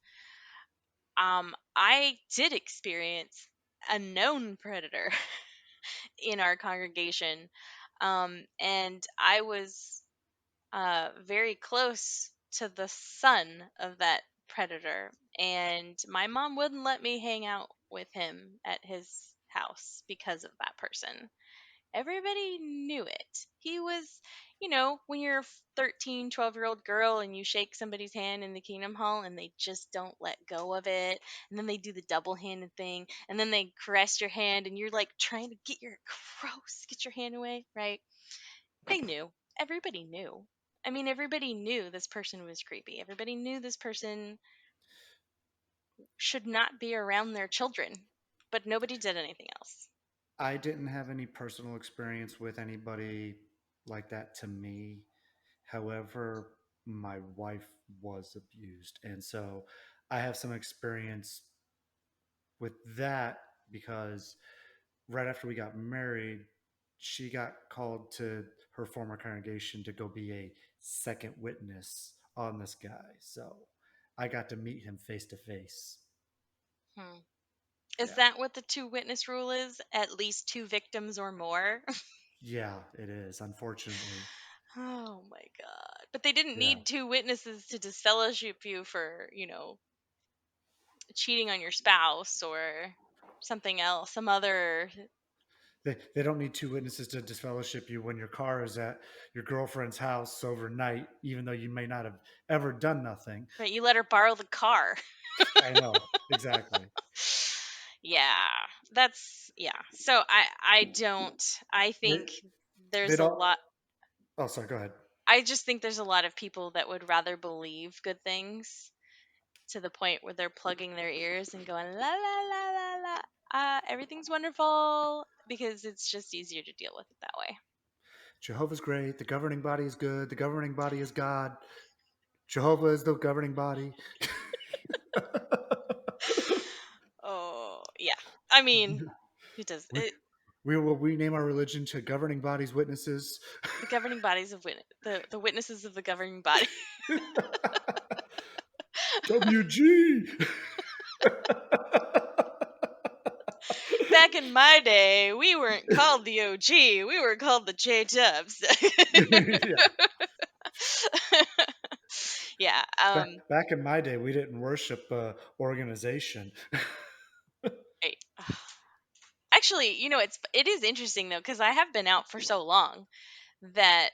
I did experience a known predator in our congregation. And I was very close to the son of that predator. And my mom wouldn't let me hang out with him at his house because of that person. Everybody knew it. He was, when you're a 13, 12-year-old girl and you shake somebody's hand in the Kingdom Hall and they just don't let go of it. And then they do the double handed thing. And then they caress your hand and you're like trying to get your hand away, right? They knew. Everybody knew. I mean, everybody knew this person was creepy. Everybody knew this person should not be around their children. But nobody did anything else. I didn't have any personal experience with anybody like that to me. However, my wife was abused. And so I have some experience with that because right after we got married, she got called to her former congregation to go be a second witness on this guy. So I got to meet him face to face. Hmm. Is Yeah. that what the two witness rule is? At least two victims or more? Yeah, it is, unfortunately. Oh my god. But they didn't Yeah. need two witnesses to disfellowship you for, cheating on your spouse or something else, some other. They don't need two witnesses to disfellowship you when your car is at your girlfriend's house overnight, even though you may not have ever done nothing. Right, you let her borrow the car. I know, exactly. Yeah, yeah. So I They, think they there's a don't. lot. Oh, sorry, go ahead. I just think there's a lot of people that would rather believe good things to the point where they're plugging their ears and going la la la la la. Everything's wonderful because it's just easier to deal with it that way. Jehovah's great. The governing body is good. The governing body is God. Jehovah is the governing body. I mean, it does. we we will rename our religion to governing bodies witnesses. The governing bodies of the witnesses of the governing body. WG. Back in my day, we weren't called the OG. We were called the J Dubs. Yeah. Yeah. Back in my day, we didn't worship organization. I- Actually, it is interesting though because I have been out for so long that,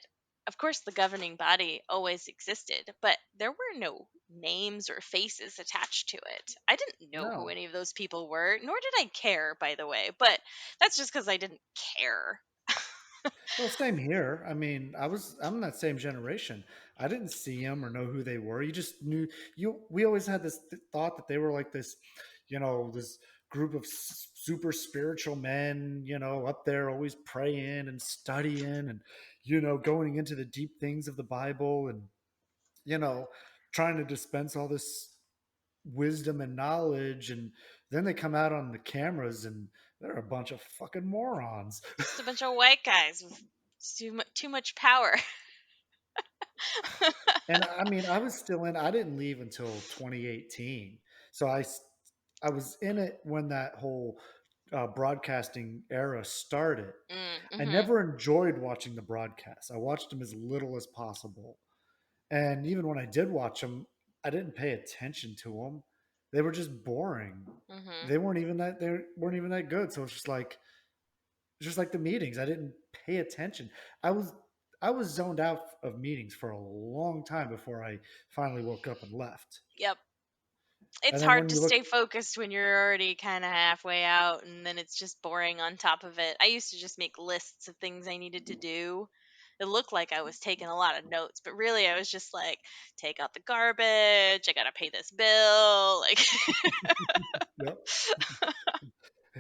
of course, the governing body always existed, but there were no names or faces attached to it. I didn't know who No. any of those people were, nor did I care, by the way. But that's just because I didn't care. Well, same here. I mean, I'm in that same generation. I didn't see them or know who they were. You just knew you. We always had this thought that they were like this, this group of super spiritual men, up there always praying and studying and going into the deep things of the Bible and you know trying to dispense all this wisdom and knowledge and then they come out on the cameras and they're a bunch of fucking morons. Just a bunch of white guys with too much power. And I mean, I was still in. I didn't leave until 2018, so I was in it when that whole broadcasting era started. I Mm-hmm. never enjoyed watching the broadcasts. I watched them as little as possible, and even when I did watch them, I didn't pay attention to them. They were just boring. Mm-hmm. They weren't even that good. So it's just like the meetings. I didn't pay attention. I was I was zoned out of meetings for a long time before I finally woke up and left. Yep. And It's then hard when to you look, stay focused when you're already kind of halfway out and then it's just boring on top of it. I used to just make lists of things I needed to do. It looked like I was taking a lot of notes, but really I was just like, take out the garbage, I got to pay this bill, like yep.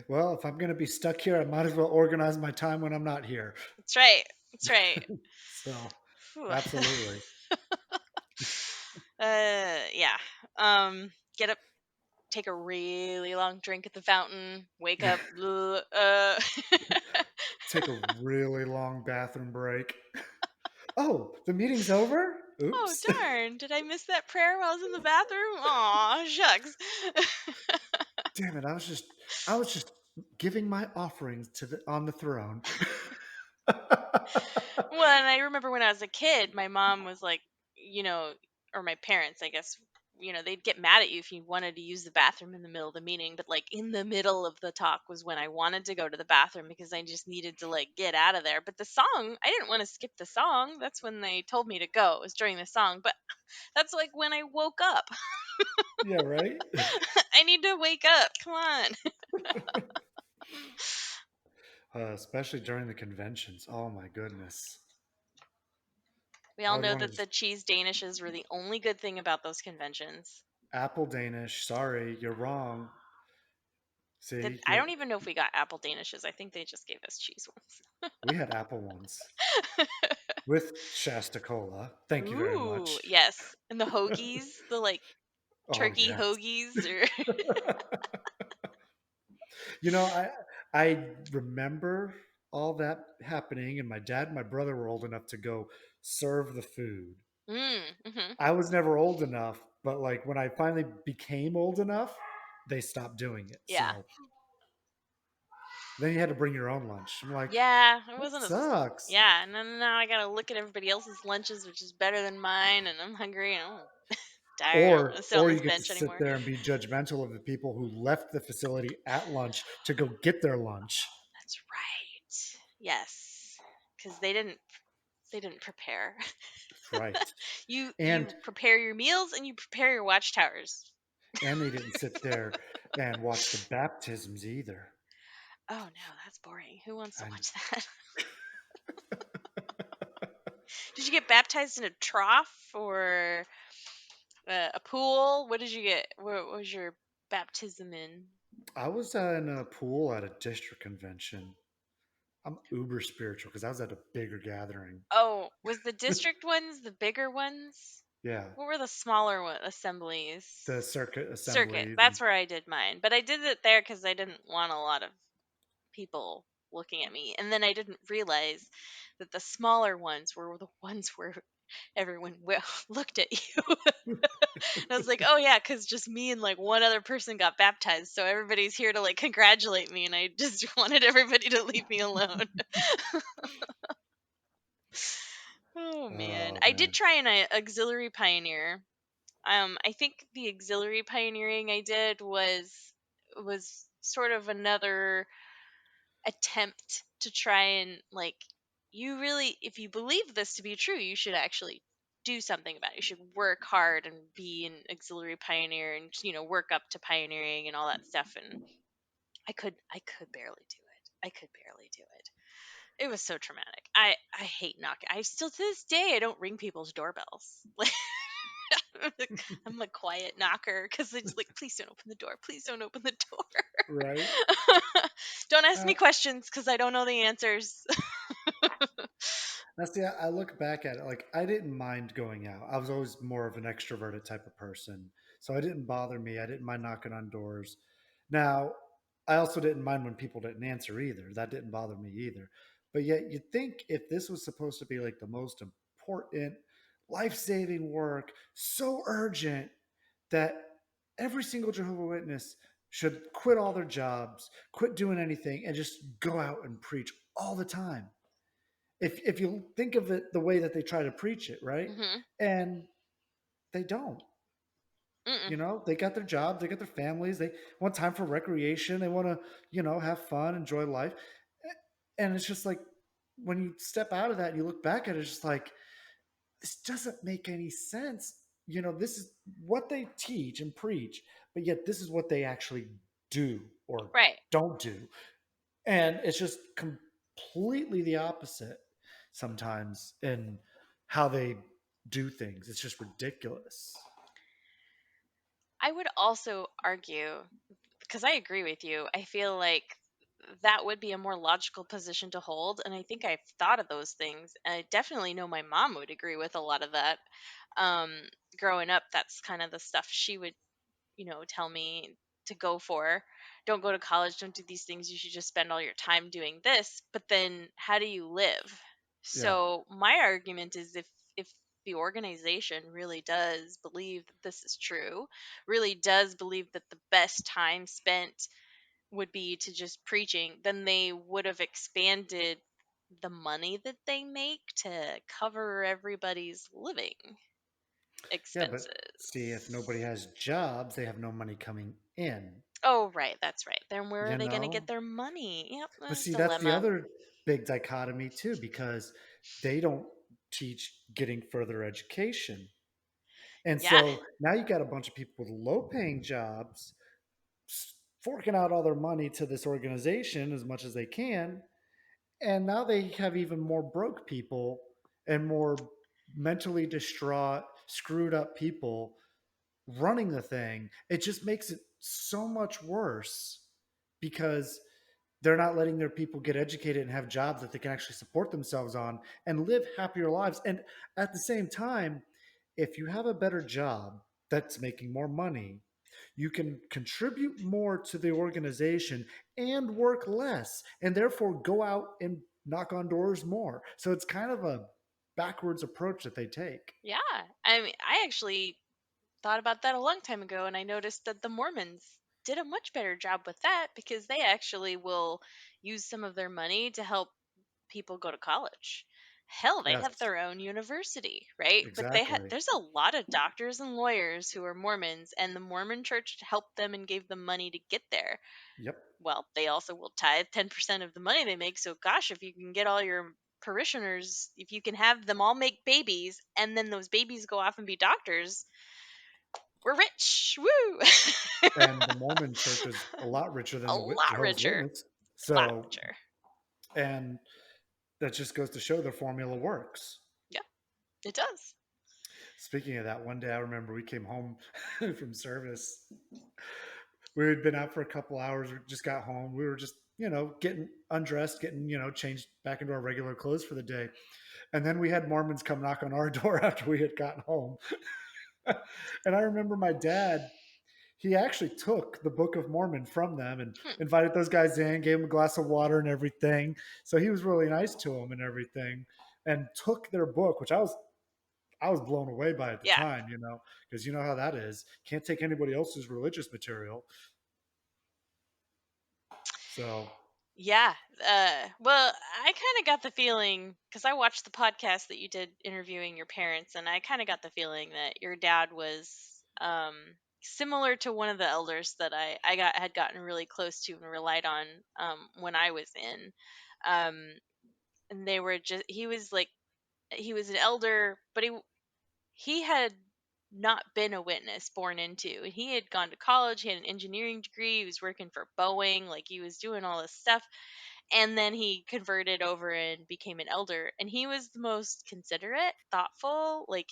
Well, if I'm going to be stuck here, I might as well organize my time when I'm not here. That's right. That's right. So, Phew. absolutely. Yeah. Get up, take a really long drink at the fountain, wake up, Take a really long bathroom break. Oh, the meeting's over? oh Oops. darn, did I miss that prayer while I was in the bathroom? Aw, shucks. Damn it. I was just giving my offerings to the on the throne. Well, and I remember when I was a kid, my mom was like, you know, or my parents, I guess, they'd get mad at you if you wanted to use the bathroom in the middle of the meeting. But like in the middle of the talk was when I wanted to go to the bathroom because I just needed to like get out of there. But the song, I didn't want to skip the song. That's when they told me to go. It was during the song. But that's like when I woke up. Yeah, right? I need to wake up. Come on. Especially during the conventions. Oh my goodness. We I all would know want to that the just cheese danishes were the only good thing about those conventions. apple Danish. Sorry, you're wrong. See, I don't even know if we got apple danishes. I think they just gave us cheese we had apple ones ones. with Shasta Cola. Thank you very Ooh, much. yes. And the hoagies, the like Oh turkey yes. hoagies or You know, I remember all that happening, and my dad and my brother were old enough to go serve the food. mhm. I was never old enough, but like when I finally became old enough, they stopped doing it. Yeah. So then you had to bring your own lunch. I'm like, Yeah, it that wasn't as sucks. yeah, and then now I gotta look at everybody else's lunches, which is better than mine, and I'm hungry and I'm tired. I don't want to sit on Or this you get to bench sit anymore. there and be judgmental of the people who left the facility at lunch to go get their lunch. That's right. Yes, because they didn't prepare. That's right. You And prepare your meals and you prepare your watchtowers. they didn't sit there and watch the baptisms either. Oh no, that's boring. Who wants to And watch that? Did you get baptized in a trough or a pool? What did you get? What was your baptism in? I was in a pool at a district convention. I'm uber spiritual because I was at a bigger gathering. Oh, was the district ones the bigger ones? Yeah, What were the smaller assemblies? the circuit Circuit. assemblies. That's where I did mine. But I did it there because I didn't want a lot of people looking at me. And then I didn't realize that the smaller ones were the ones where everyone looked at you. And I was like, oh yeah, because just me and like one other person got baptized, so everybody's here to like congratulate me, and I just wanted everybody to leave me alone. Oh man, Oh I did man. try an auxiliary pioneer. I think the auxiliary pioneering I did was sort of another attempt to try and like, you really, if you believe this to be true, you should actually do something about it. You should work hard and be an auxiliary pioneer and work up to pioneering and all that stuff. And I could barely do it. I could barely do it. It was so traumatic. I hate knocking. I still to this day I don't ring people's doorbells. I'm a quiet knocker because it's like, please don't open the door. Please don't open the Right. door. Don't ask Uh, me questions because I don't know the answers. Now, see, I look back at it like I didn't mind going out. I was always more of an extroverted type of person, so it didn't bother me. I didn't mind knocking on doors. Now, I also didn't mind when people didn't answer either. That didn't bother me either. But yet, you'd think if this was supposed to be like the most important, life-saving work, so urgent that every single Jehovah Witness should quit all their jobs, quit doing anything, and just go out and preach all the time, if you think of it the way that they try to preach it, right? Hmm. And they don't. Mm-mm. They got their jobs, they got their families, they want time for recreation, they want to, have fun, enjoy life. And it's just like when you step out of that and you look back at it, it's just like this doesn't make any sense. This is what they teach and preach, but yet this is what they actually do or Right. don't do. And it's just completely the opposite sometimes in how they do things. It's just ridiculous. I would also argue, because I agree with you, I feel like that would be a more logical position to hold. And I think I've thought of those things. And I definitely know my mom would agree with a lot of that. Um, Growing up, that's kind of the stuff she would, tell me to go for. Don't go to college, don't do these things. You should just spend all your time doing this. But then how do you live? Yeah. So my argument is, if the organization really does believe that this is true, really does believe that the best time spent would be to just preaching, then they would have expanded the money that they make to cover everybody's living Yeah, but see, if nobody expenses. has jobs, they have no money coming in, Oh, right, that's right. Then where are you they going to get know? their money? Yep, But see, that's the dilemma. other big dichotomy too, because they don't teach getting further education. And Yeah, so now you got a bunch of people with low paying jobs forking out all their money to this organization as much as they can. And now they have even more broke people and more mentally distraught, screwed up people running the thing. It just makes it so much worse because they're not letting their people get educated and have jobs that they can actually support themselves on and live happier lives. And at the same time, if you have a better job that's making more money, you can contribute more to the organization and work less and therefore go out and knock on doors more. So it's kind of a backwards approach that they take. yeah. I mean, I actually thought about that a long time ago, and I noticed that the Mormons did a much better job with that because they actually will use some of their money to help people go to college. Hell, they Yes, have their own university, right? But exactly. there's a lot of doctors and lawyers who are Mormons, and the Mormon church helped them and gave them money to get there. Yep. Well, they also will tithe 10% of the money they make. So gosh, if you can get all your parishioners, if you can have them all make babies and then those babies go off and be doctors, we're rich. Woo! And the Mormon church is a lot richer A than the lot Jehovah's richer. Witness. A lot So, richer. and that just goes to show the formula works. Yeah, it does. Speaking of that, one day I remember we came home from service. We had been out for a couple hours. We just got home. We were just, getting undressed, getting, changed back into our regular clothes for the day. And then we had Mormons come knock on our door after we had gotten home. And I remember my dad, he actually took the Book of Mormon from them and Hmm. invited those guys in, gave them a glass of water and everything. So he was really nice to them and everything, and took their book, which I was blown away by at the Yeah. time, because you know how that is. Can't take anybody else's religious material. So, Yeah. Well, I kind of got the feeling because I watched the podcast that you did interviewing your parents, and I kind of got the feeling that your dad was similar to one of the elders that I had gotten really close to and relied on when I was in. Um, and they were just he was an elder, but he had not been a witness born into. And he had gone to college, he had an engineering degree, he was working for Boeing, like he was doing all this stuff, and then he converted over and became an elder, and he was the most considerate, thoughtful, like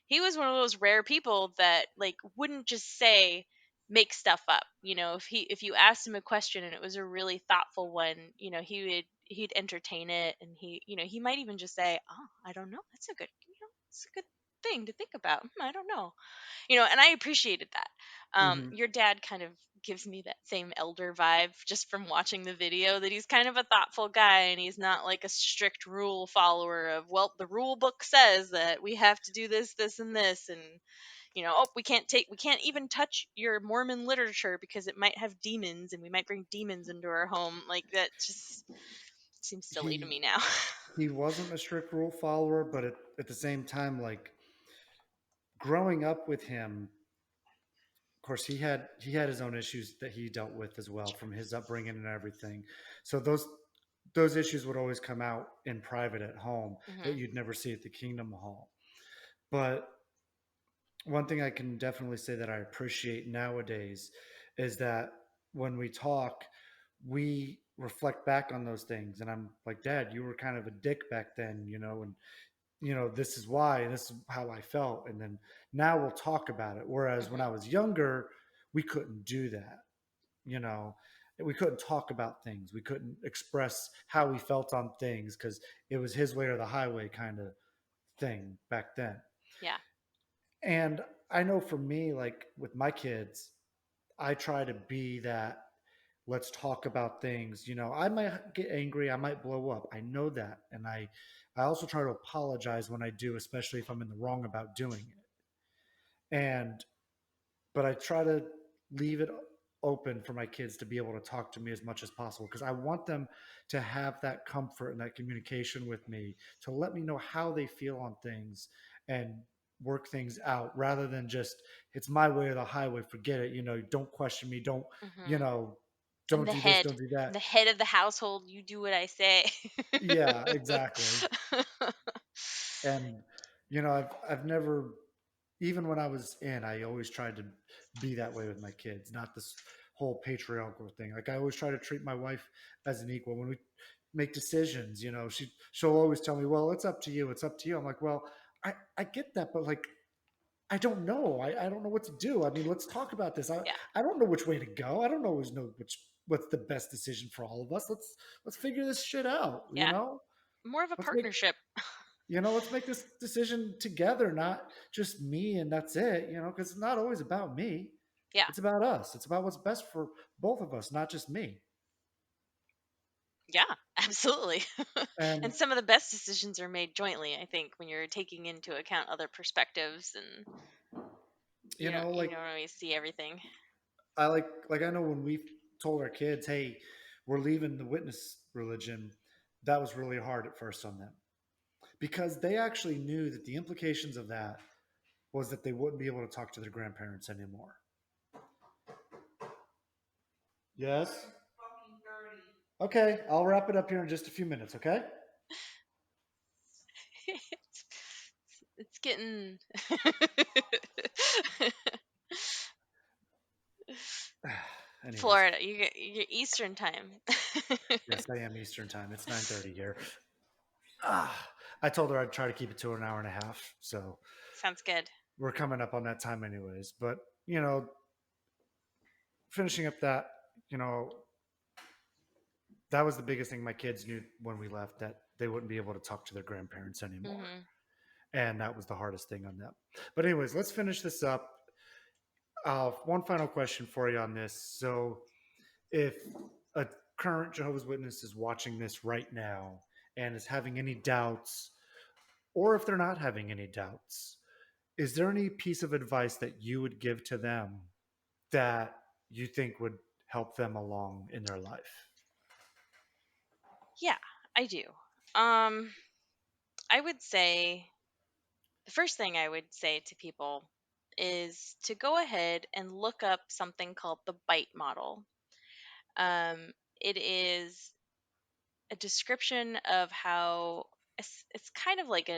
he was one of those rare people that like wouldn't just say make stuff up. If you asked him a question and it was a really thoughtful one, he'd entertain it, and he might even just say, oh, I don't know, that's a good, it's a good thing to think about. I don't know, and I appreciated that. mhm. Your dad kind of gives me that same elder vibe just from watching the video, that he's kind of a thoughtful guy and he's not like a strict rule follower of, well, the rule book says that we have to do this, this, and this, and oh, we can't even touch your Mormon literature because it might have demons and we might bring demons into our home. Like that just seems silly to he me now. he wasn't a strict rule follower, but at the same time, like growing up with him, of course, he had his own issues that he dealt with as well from his upbringing and everything. So those issues would always come out in private at home that Hmm. you'd never see at the Kingdom Hall. But one thing I can definitely say that I appreciate nowadays is that when we talk, we reflect back on those things. And I'm like, Dad, you were kind of a dick back then, and this is why, and this is how I felt. And then now we'll talk about it. Whereas when Hmm. I was younger, we couldn't do that. You know, we couldn't talk about things. We couldn't express how we felt on things because it was his way or the highway kind of thing back then. Yeah. And I know for me, like with my kids, I try to be that let's talk about things. I might get angry, I might blow up. I know that. And I also try to apologize when I do, especially if I'm in the wrong about doing it. And but I try to leave it open for my kids to be able to talk to me as much as possible because I want them to have that comfort and that communication with me to let me know how they feel on things and work things out rather than just it's my way or the highway, forget it, don't question me, don't you Hmm. know I'm don't the do this, head. don't do I'm that. the head of the household. You do what I say. Yeah, exactly. And I've never, even when I was in, I always tried to be that way with my kids, not this whole patriarchal thing. Like I always try to treat my wife as an equal. When we make decisions, she'll always tell me, "Well, it's up to you. It's up to you." I'm like, "Well, I get that, but like I don't know. I don't know what to do. I mean, let's talk about this. I Yeah. I don't know which way to go. I don't always know what's the best decision for all of us. Let's figure this shit out, Yeah. More of a Let's make partnership. let's make this decision together, not just me and that's it, because it's not always about me. Yeah. It's about us. It's about what's best for both of us, not just me. Yeah. Absolutely. And And some of the best decisions are made jointly, I think, when you're taking into account other perspectives and you like don't always see everything. I know when we told our kids, "Hey, we're leaving the witness religion," that was really hard at first on them because they actually knew that the implications of that was that they wouldn't be able to talk to their grandparents anymore. Yes. Okay, I'll wrap it up here in just a few minutes, okay? it's, it's getting Anyways, Florida. You get Eastern time. yes, I am Eastern time. It's 9:30 here. Ah, I told her I'd try to keep it to an hour and a half, so Sounds good. we're coming up on that time anyways. But finishing up that, you know, That was the biggest thing my kids knew when we left, that they wouldn't be able to talk to their grandparents anymore. Hmm. And that was the hardest thing on them. But, anyways, let's finish this up. One final question for you on this. So, if a current Jehovah's Witness is watching this right now and is having any doubts, or if they're not having any doubts, is there any piece of advice that you would give to them that you think would help them along in their life? Yeah, I do. Um, I would say the first thing I would say to people is to go ahead and look up something called the bite model. It is a description of how it's kind of like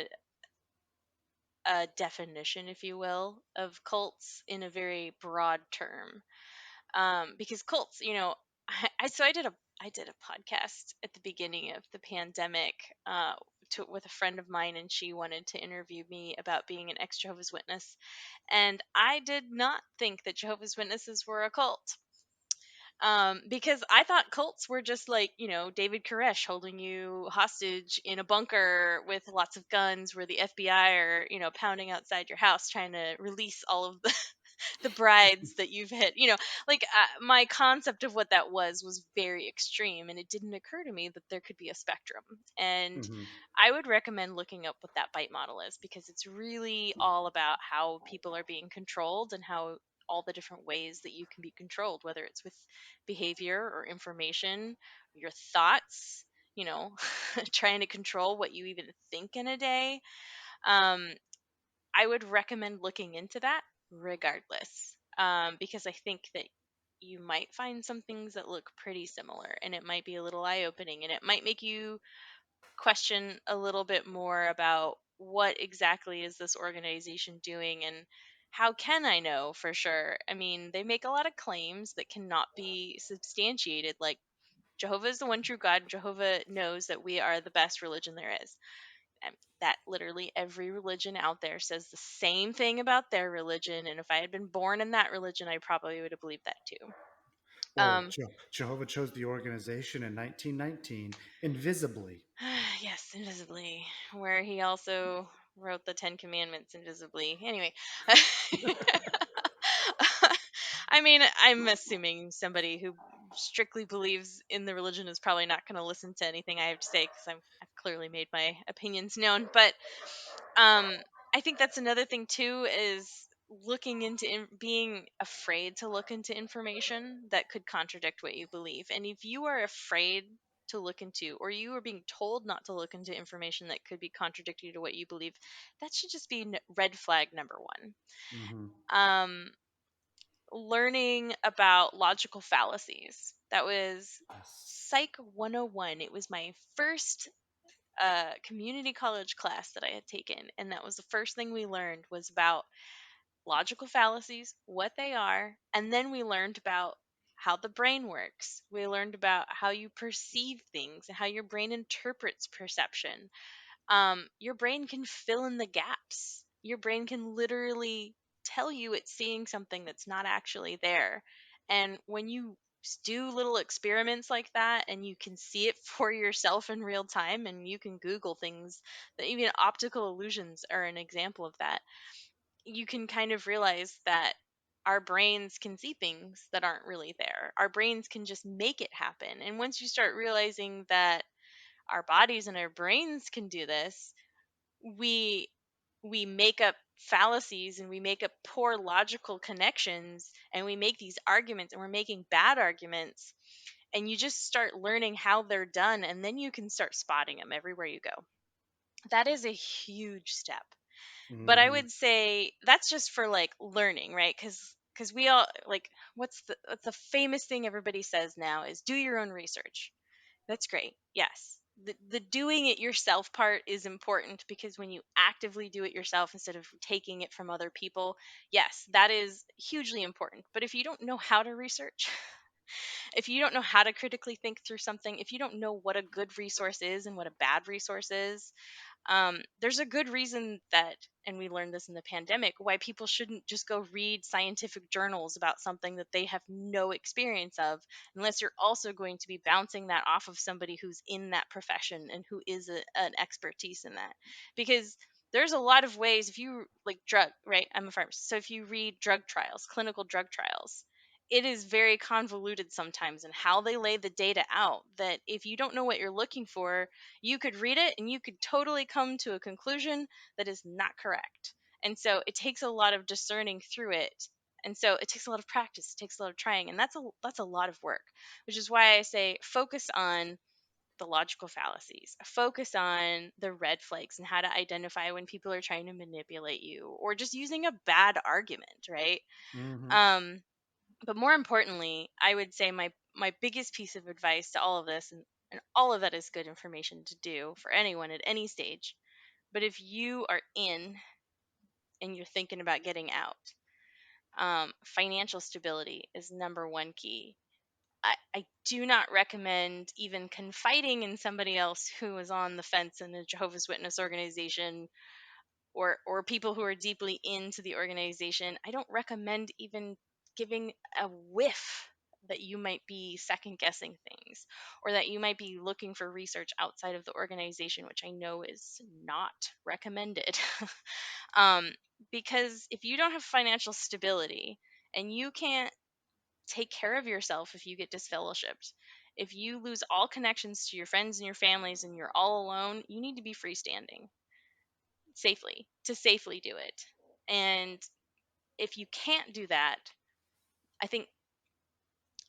a definition, if you will, of cults in a very broad term. Because cults, I did a podcast at the beginning of the pandemic with a friend of mine, and she wanted to interview me about being an ex Jehovah's Witness, and I did not think that Jehovah's Witnesses were a cult. Because I thought cults were just like, David Koresh holding you hostage in a bunker with lots of guns where the FBI are, pounding outside your house trying to release all of the brides that you've hit. Like my concept of what that was very extreme, and it didn't occur to me that there could be a spectrum. And Mm-hmm. I would recommend looking up what that bite model is, because it's really all about how people are being controlled and how all the different ways that you can be controlled, whether it's with behavior or information, your thoughts, trying to control what you even think in a day. um, I would recommend looking into that regardless, because I think that you might find some things that look pretty similar, and it might be a little eye opening, and it might make you question a little bit more about what exactly is this organization doing, and how can I know for sure? I mean, they make a lot of claims that cannot be substantiated, like Jehovah is the one true God. Jehovah knows that we are the best religion there is. And that literally every religion out there says the same thing about their religion. And if I had been born in that religion, I probably would have believed that too. Well, Um, Jehovah chose the organization in 1919 invisibly. yes, invisibly, where he also wrote the Ten Commandments invisibly. Anyway, I mean, I'm assuming somebody who strictly believes in the religion is probably not going to listen to anything I have to say, because I've clearly made my opinions known. But um, I think that's another thing too, is looking into being afraid to look into information that could contradict what you believe. And if you are afraid to look into, or you are being told not to look into information that could be contradictory to what you believe, that should just be red flag number one. Mm-hmm. um Learning about logical fallacies, that was Yes. Psych 101. It was my first community college class that I had taken, and that was the first thing we learned, was about logical fallacies, what they are, and then we learned about how the brain works. We learned about how you perceive things and how your brain interprets perception. Your brain can fill in the gaps. Your brain can literally tell you it's seeing something that's not actually there. And when you do little experiments like that, and you can see it for yourself in real time, and you can Google things, that even optical illusions are an example of that, you can kind of realize that our brains can see things that aren't really there. Our brains can just make it happen. And once you start realizing that our bodies and our brains can do this, we we make up fallacies, and we make up poor logical connections, and we make these arguments, and we're making bad arguments, and you just start learning how they're done, and then you can start spotting them everywhere you go. That is a huge step. But I Mm-hmm. would say that's just for like learning, right? Because we all like, what's the famous thing everybody says now is do your own research. That's great. Yes. The doing it yourself part is important, because when you actively do it yourself instead of taking it from other people, yes, that is hugely important. But if you don't know how to research, if you don't know how to critically think through something, if you don't know what a good resource is and what a bad resource is, There's a good reason that, and we learned this in the pandemic, why people shouldn't just go read scientific journals about something that they have no experience of, unless you're also going to be bouncing that off of somebody who's in that profession and who is an expertise in that. Because there's a lot of ways, if you like drug, right? I'm a pharmacist. So if you read drug trials, clinical drug trials, it is very convoluted sometimes in how they lay the data out, that if you don't know what you're looking for, you could read it and you could totally come to a conclusion that is not correct. And so it takes a lot of discerning through it. And so it takes a lot of practice, it takes a lot of trying, and that's a lot of work, which is why I say focus on the logical fallacies. Focus on the red flags and how to identify when people are trying to manipulate you or just using a bad argument, right? Hmm. Um but more importantly, I would say my biggest piece of advice to all of this, and all of that is good information to do for anyone at any stage. But if you are in and you're thinking about getting out, financial stability is number one key. I do not recommend even confiding in somebody else who is on the fence in a Jehovah's Witness organization, or people who are deeply into the organization. I don't recommend even giving a whiff that you might be second guessing things, or that you might be looking for research outside of the organization, which I know is not recommended. um, because if you don't have financial stability and you can't take care of yourself, if you get disfellowshipped, if you lose all connections to your friends and your families and you're all alone, you need to be freestanding safely to safely do it. And if you can't do that, I think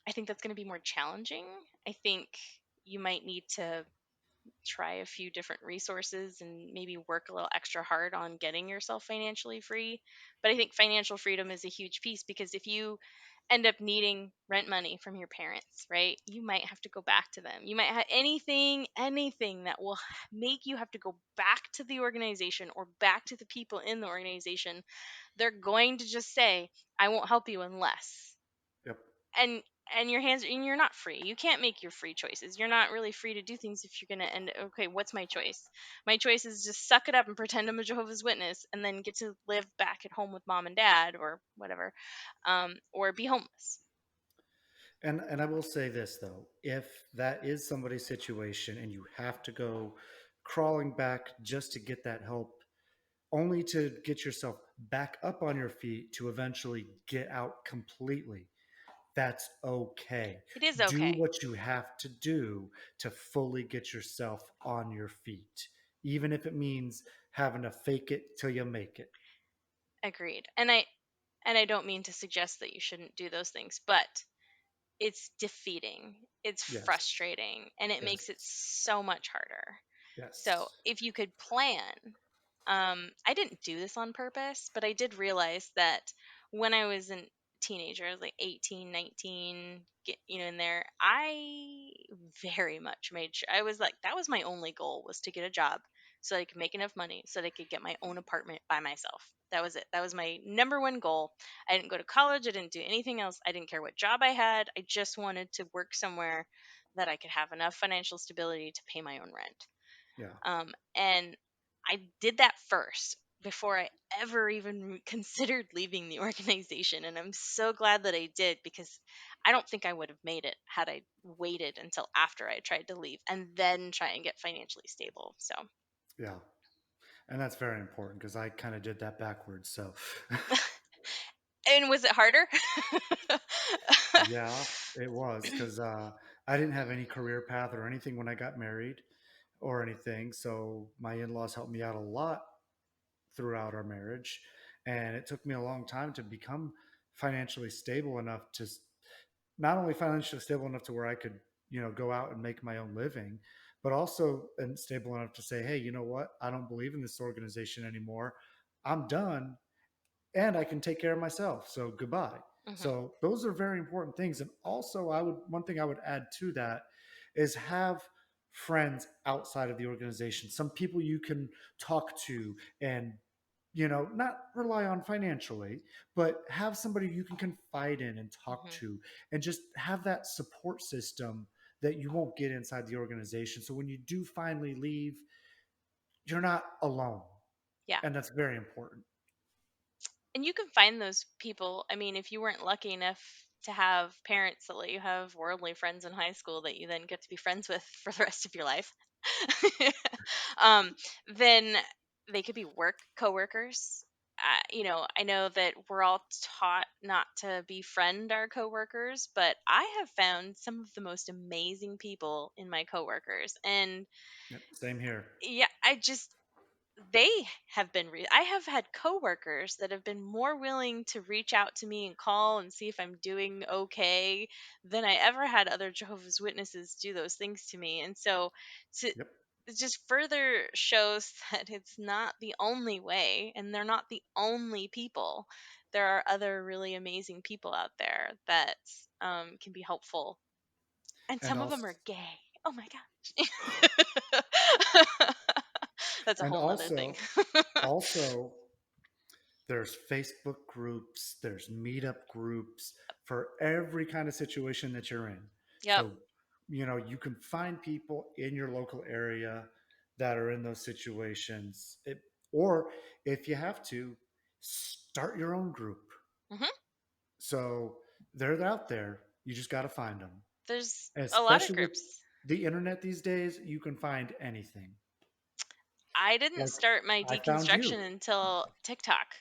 I think that's going to be more challenging. I think you might need to try a few different resources and maybe work a little extra hard on getting yourself financially free. But I think financial freedom is a huge piece, because if you end up needing rent money from your parents, right? You might have to go back to them. You might have anything that will make you have to go back to the organization or back to the people in the organization. They're going to just say, "I won't help you unless." Yep. and and your hands, and you're not free. You can't make your free choices. You're not really free to do things if you're going to end. Okay, what's my choice? My choice is just suck it up and pretend I'm a Jehovah's Witness and then get to live back at home with mom and dad or whatever, or be homeless. And I will say this though, if that is somebody's situation and you have to go crawling back just to get that help, only to get yourself back up on your feet to eventually get out completely, that's okay. It is Do okay. what you have to do to fully get yourself on your feet, even if it means having to fake it till you make it. Agreed. And I don't mean to suggest that you shouldn't do those things, but it's defeating. It's Yes. frustrating, and it makes it Yes. so much harder. So, Yes. if you could plan, I didn't do this on purpose, but I did realize that when I was a teenager, I was like 18, 19, in there, I very much made sure, I was like, that was my only goal, was to get a job so that I could make enough money so that I could get my own apartment by myself. That was it. That was my number one goal. I didn't go to college. I didn't do anything else. I didn't care what job I had. I just wanted to work somewhere that I could have enough financial stability to pay my own rent. Yeah. And I did that first before I ever even considered leaving the organization. And I'm so glad that I did, because I don't think I would have made it had I waited until after I tried to leave and then try and get financially stable. So, Yeah. And that's very important because I kind of did that backwards. So, and was it harder? yeah, it was because I didn't have any career path or anything when I got married or anything. So, my in laws helped me out a lot throughout our marriage. And it took me a long time to become financially stable enough to not only financially stable enough to where I could, go out and make my own living, but also and stable enough to say, hey, you know what? I don't believe in this organization anymore. I'm done and I can take care of myself. So goodbye. Hmm. So those are very important things. And also, one thing I would add to that is have friends outside of the organization, some people you can talk to and not rely on financially, but have somebody you can confide in and talk Hmm. to, and just have that support system that you won't get inside the organization. So when you do finally leave, you're not alone. Yeah. And that's very important. And you can find those people. I mean, if you weren't lucky enough to have parents that let you have worldly friends in high school that you then get to be friends with for the rest of your life, um, then they could be work coworkers. I know that we're all taught not to befriend our coworkers, but I have found some of the most amazing people in my coworkers, and Yep, same here. yeah, they have been I have had coworkers that have been more willing to reach out to me and call and see if I'm doing okay than I ever had other Jehovah's Witnesses do those things to me. And so to Yep. it just further shows that it's not the only way and they're not the only people. There are other really amazing people out there that can be helpful. And And some of them also are gay. Oh my gosh. That's a and whole nother thing. also there's Facebook groups, there's meetup groups for every kind of situation that you're in. Yep. So, you can find people in your local area that are in those situations. Or if you have to, start your own group. Hmm. So they're out there. You just got to find them. There's And a lot of especially with groups. the internet these days, you can find anything. I didn't Like start my I found you. deconstruction until TikTok.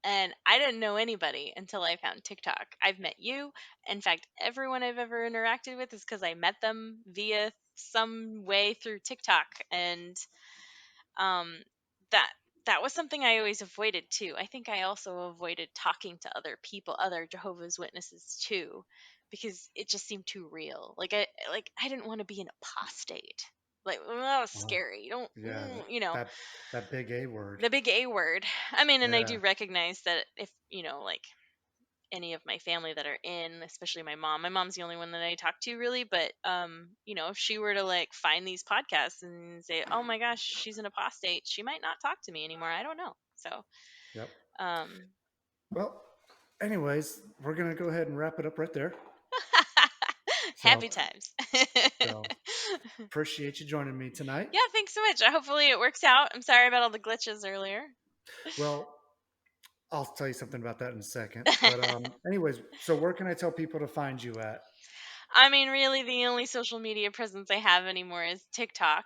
And I didn't know anybody until I found TikTok. I've met you. In fact, everyone I've ever interacted with is because I met them via some way through TikTok. And um, that that was something I always avoided too. I think I also avoided talking to other people, other Jehovah's Witnesses too, because it just seemed too real. Like I didn't want to be an apostate. Like that was Oh, scary. You don't, yeah, that that big A word. the big A word. I mean, and I Yeah. do recognize that if like any of my family that are in, especially my mom. My mom's the only one that I talk to really, but if she were to like find these podcasts and say, "Oh my gosh, she's an apostate," she might not talk to me anymore. I don't know. So, Yep. um Well, anyways, we're gonna go ahead and wrap it up right there. So, happy times. so appreciate you joining me tonight. Yeah, thanks so much. Hopefully it works out. I'm sorry about all the glitches earlier. Well, I'll tell you something about that in a second. But anyways, so where can I tell people to find you at? I mean, really, the only social media presence I have anymore is TikTok.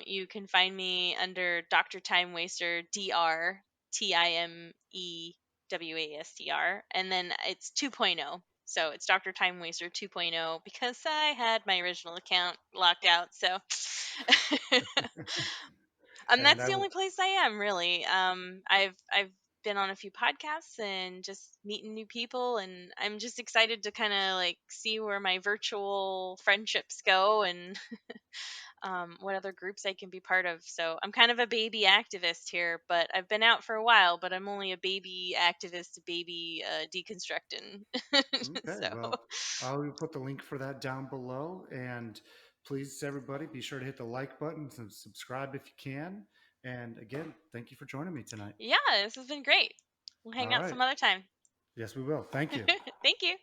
You can find me under Dr. TimeWaster, DrTimeWaster, and then it's 2.0. So it's Dr. TimeWaster 2.0 because I had my original account locked out. So And that's I the will. only place I am really. I've been on a few podcasts and just meeting new people, and I'm just excited to kind of like see where my virtual friendships go and what other groups I can be part of. So I'm kind of a baby activist here, but I've been out for a while, but I'm only a baby activist, a baby deconstructing. Okay, So well, I will put the link for that down below. And please, everybody, be sure to hit the like button and subscribe if you can. And again, thank you for joining me tonight. yeah, this has been great. We'll hang All out right. some other time. Yes, we will. Thank you. Thank you.